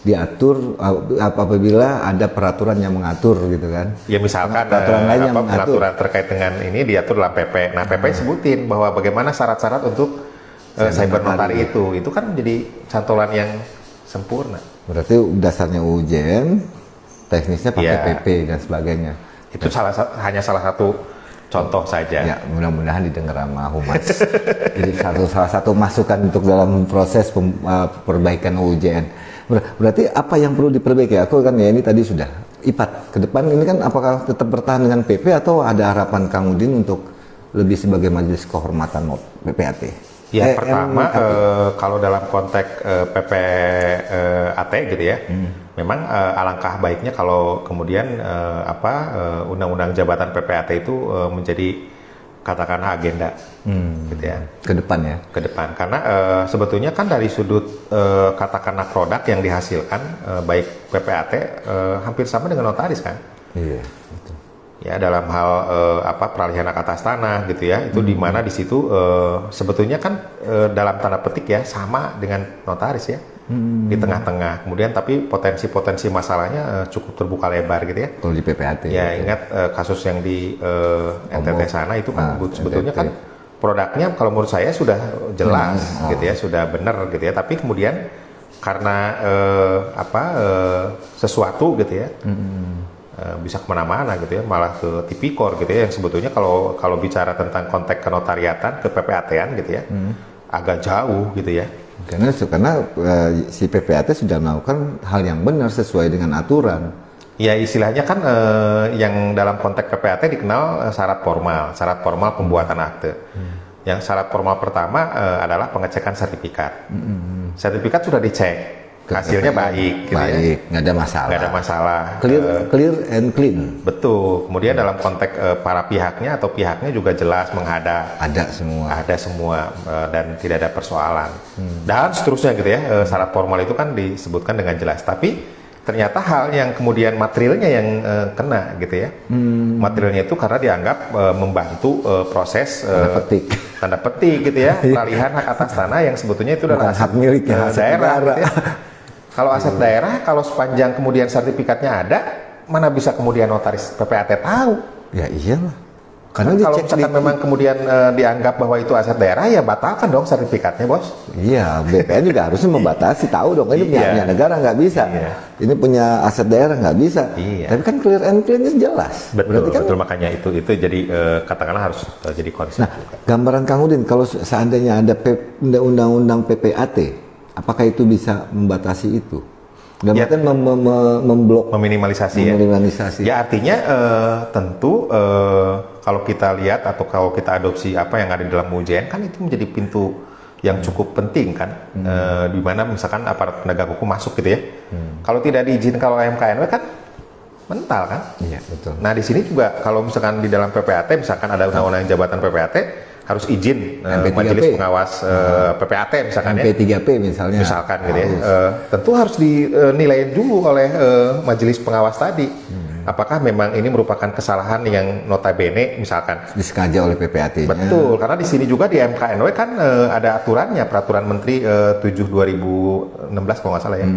Diatur apabila ada peraturan yang mengatur gitu kan. Ya misalkan peraturan terkait dengan ini diatur dalam PP. Nah PP sebutin bahwa bagaimana syarat-syarat untuk cyber notari itu kan jadi cantolan yang sempurna. Berarti dasarnya UJN, teknisnya pakai PP dan sebagainya. Itu hanya salah satu contoh saja. Ya, mudah-mudahan didengar sama Humas. Jadi salah satu masukan untuk dalam proses perbaikan UJN. Berarti apa yang perlu diperbaiki? Aku kan ya ini tadi sudah IPAT. Ke depan ini kan apakah tetap bertahan dengan PP atau ada harapan Kang Udin untuk lebih sebagai majelis kehormatan PPAT? Ya pertama kalau dalam konteks PPAT gitu ya, memang alangkah baiknya kalau kemudian undang-undang jabatan PPAT itu menjadi katakanlah agenda gitu ya ke depan ya, ke depan karena sebetulnya kan dari sudut katakanlah produk yang dihasilkan baik PPAT hampir sama dengan notaris kan. Iya betul. Ya dalam hal peralihan hak atas tanah gitu ya, itu di mana di situ sebetulnya kan dalam tanda petik ya sama dengan notaris ya di tengah-tengah, kemudian tapi potensi-potensi masalahnya cukup terbuka lebar gitu ya. Kalau di PPAT ya ingat kasus yang di NTT sana itu kan sebetulnya kan produknya kalau menurut saya sudah jelas gitu ya, sudah benar gitu ya, tapi kemudian karena sesuatu gitu ya bisa kemana-mana gitu ya, malah ke tipikor gitu ya, yang sebetulnya kalau bicara tentang konteks kenotariatan ke PPAT-an gitu ya agak jauh gitu ya, karena si PPAT sudah melakukan hal yang benar sesuai dengan aturan. Ya istilahnya kan yang dalam konteks PPAT dikenal syarat formal pembuatan akte. Yang syarat formal pertama adalah pengecekan sertifikat. Sertifikat sudah dicek, hasilnya baik, gitu baik, nggak ada masalah. Nggak ada masalah. Clear and clean. Betul. Kemudian dalam konteks para pihaknya atau pihaknya juga jelas menghadap. Ada semua. Ada semua dan tidak ada persoalan. Dan seterusnya gitu ya. Syarat formal itu kan disebutkan dengan jelas. Tapi ternyata hal yang kemudian materialnya yang kena gitu ya. Materialnya itu karena dianggap membantu proses tanda petik gitu ya, peralihan hak atas tanah yang sebetulnya itu adalah hak milik daerah gitu ya. Kalau aset daerah, kalau sepanjang kemudian sertifikatnya ada, mana bisa kemudian notaris PPAT tahu? Ya iyalah. Karena kalau misalkan memang kemudian dianggap bahwa itu aset daerah, ya batalkan dong sertifikatnya, Bos. Iya, BPN juga harusnya membatasi, tahu dong, ini punya negara nggak bisa. Ini punya aset daerah nggak bisa. Tapi kan clear and clean jelas. Betul, kan, betul, makanya itu jadi katakanlah harus jadi konsep. Nah, gambaran Kang Udin, kalau seandainya ada undang-undang PPAT, apakah itu bisa membatasi itu? Dan bahkan memblok, meminimalisasi. Ya artinya tentu kalau kita lihat atau kalau kita adopsi apa yang ada di dalam UJN kan itu menjadi pintu yang cukup penting kan, di mana misalkan aparat penegak hukum masuk gitu ya. Kalau tidak diizinkan oleh MKNW kan mental kan. Iya betul. Nah di sini juga kalau misalkan di dalam PPAT misalkan ada undang-undang jabatan PPAT harus izin majelis pengawas PPAT misalkan MP3P misalnya. Misalkan gitu ya. Tentu harus dinilai dulu oleh majelis pengawas tadi. Apakah memang ini merupakan kesalahan yang notabene misalkan disengaja oleh PPAT-nya. Betul, karena di sini juga di MKNW kan ada aturannya, peraturan Menteri 7 2016 kalau nggak salah ya.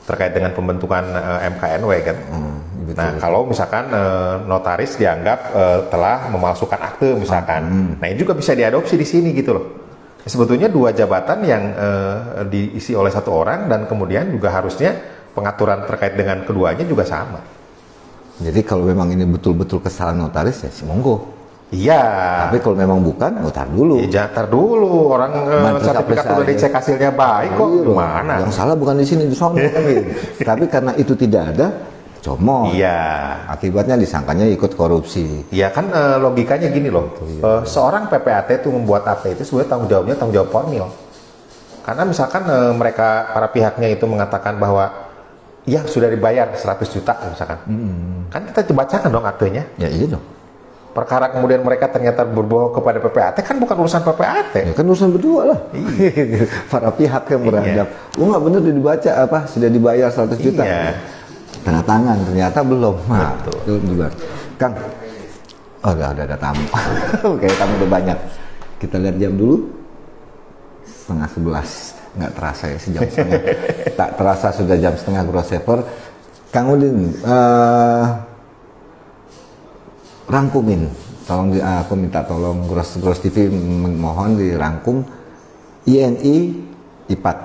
Terkait dengan pembentukan MKNW kan. Nah, kalau misalkan notaris dianggap telah memalsukan akte misalkan, nah ini juga bisa diadopsi di sini gitu loh. Sebetulnya dua jabatan yang diisi oleh satu orang dan kemudian juga harusnya pengaturan terkait dengan keduanya juga sama. Jadi kalau memang ini betul-betul kesalahan notaris ya monggo. Iya. Tapi kalau memang bukan, tar dulu. Ya, tar dulu. Orang sertifikat udah dicek hasilnya baik kok. Gimana? Yang salah bukan di sini, di sana kan gitu. Tapi karena itu tidak ada, comot. Iya. Akibatnya disangkanya ikut korupsi. Iya kan logikanya gini loh. Seorang PPAT itu membuat apa itu sebenarnya tanggung jawab formil. Karena misalkan mereka para pihaknya itu mengatakan bahwa ya sudah dibayar 100 juta misalkan. Kan kita bacakan dong aktenya. Ya iya dong. Perkara kemudian mereka ternyata berbohong kepada PPAT kan bukan urusan PPAT. Ya kan urusan berdua lah. Para pihak yang beradab. Nggak bener dibaca apa sudah dibayar 100 juta. Tanda tangan ternyata belum. Nah, itu juga. Kang, udah ada tamu. Kayak tamu udah banyak. Kita lihat jam dulu. 10:30. nggak terasa ya sejam setengah. Tak terasa sudah jam setengah Gross Saver. Kang Udin, rangkumin. Tolong, aku minta tolong Gross TV mohon dirangkum INI IPAT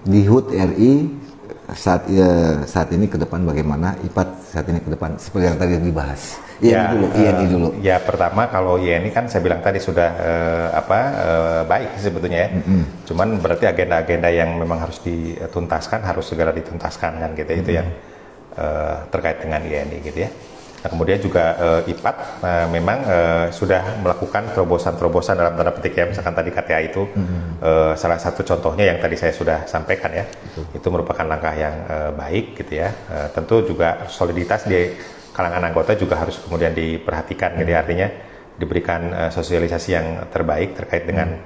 di HUT RI saat ini ke depan bagaimana, IPAT saat ini ke depan seperti yang tadi dibahas. INI dulu. Ya pertama kalau INI kan saya bilang tadi sudah baik sebetulnya ya. Cuman berarti agenda-agenda yang memang harus dituntaskan harus segera dituntaskan kan gitu. Itu yang terkait dengan INI gitu ya. Nah, kemudian juga IPAT memang sudah melakukan terobosan-terobosan dalam tanda petik ya, misalkan tadi KTA itu salah satu contohnya yang tadi saya sudah sampaikan ya, itu merupakan langkah yang baik gitu ya. Tentu juga soliditas di kalangan anggota juga harus kemudian diperhatikan gitu ya, artinya diberikan sosialisasi yang terbaik terkait dengan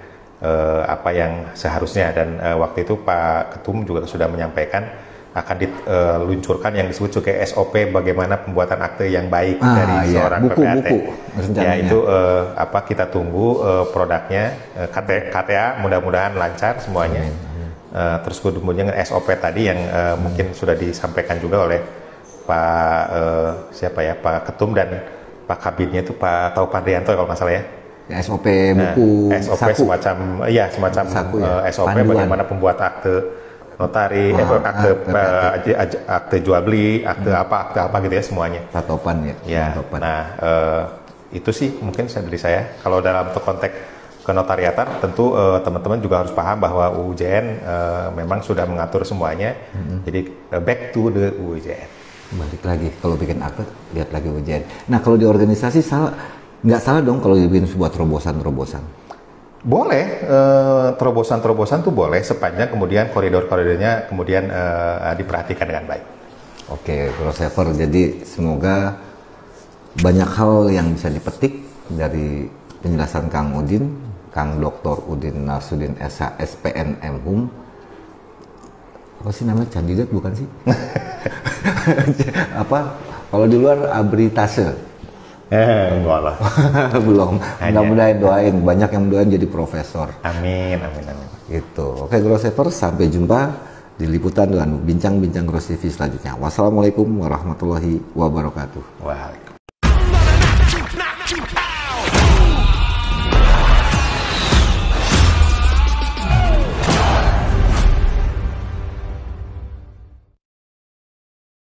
apa yang seharusnya, dan waktu itu Pak Ketum juga sudah menyampaikan akan diluncurkan yang disebut sebagai SOP bagaimana pembuatan akte yang baik dari seorang PPAT. Ya itu kita tunggu produknya KTA mudah-mudahan lancar semuanya. Terus kemudian SOP tadi yang mungkin sudah disampaikan juga oleh Pak Pak Ketum dan Pak Kabinnya itu Pak Taupan Rianto kalau nggak salah ya. SOP buku SOP saku. semacam saku, ya. SOP Panduan. Bagaimana pembuat akte notari, akte jual beli, akte apa gitu ya semuanya. Patopan ya. Ya. Patopan. Nah itu sih mungkin dari saya. Kalau dalam konteks kenotariatan, tentu teman-teman juga harus paham bahwa UUJN memang sudah mengatur semuanya. Jadi back to the UUJN. Balik lagi kalau bikin akte lihat lagi UUJN. Nah kalau di organisasi nggak salah dong kalau dibikin sebuah terobosan. Boleh, terobosan-terobosan tuh boleh sepanjang kemudian koridor-koridornya kemudian diperhatikan dengan baik. Oke, Gross Saver, jadi semoga banyak hal yang bisa dipetik dari penjelasan Kang Udin, Kang Dr. Udin Narsudin SH, SPN M.Hum. Apa sih namanya, kandidat bukan sih? Apa, kalau di luar abritase. Enggak lah. Belum. Mudah-mudahan doain, banyak yang doain jadi profesor. Amin. Gitu. Oke, Gross Saver, sampai jumpa di liputan dan bincang-bincang Gross TV selanjutnya. Wassalamualaikum warahmatullahi wabarakatuh. Waalaikumsalam.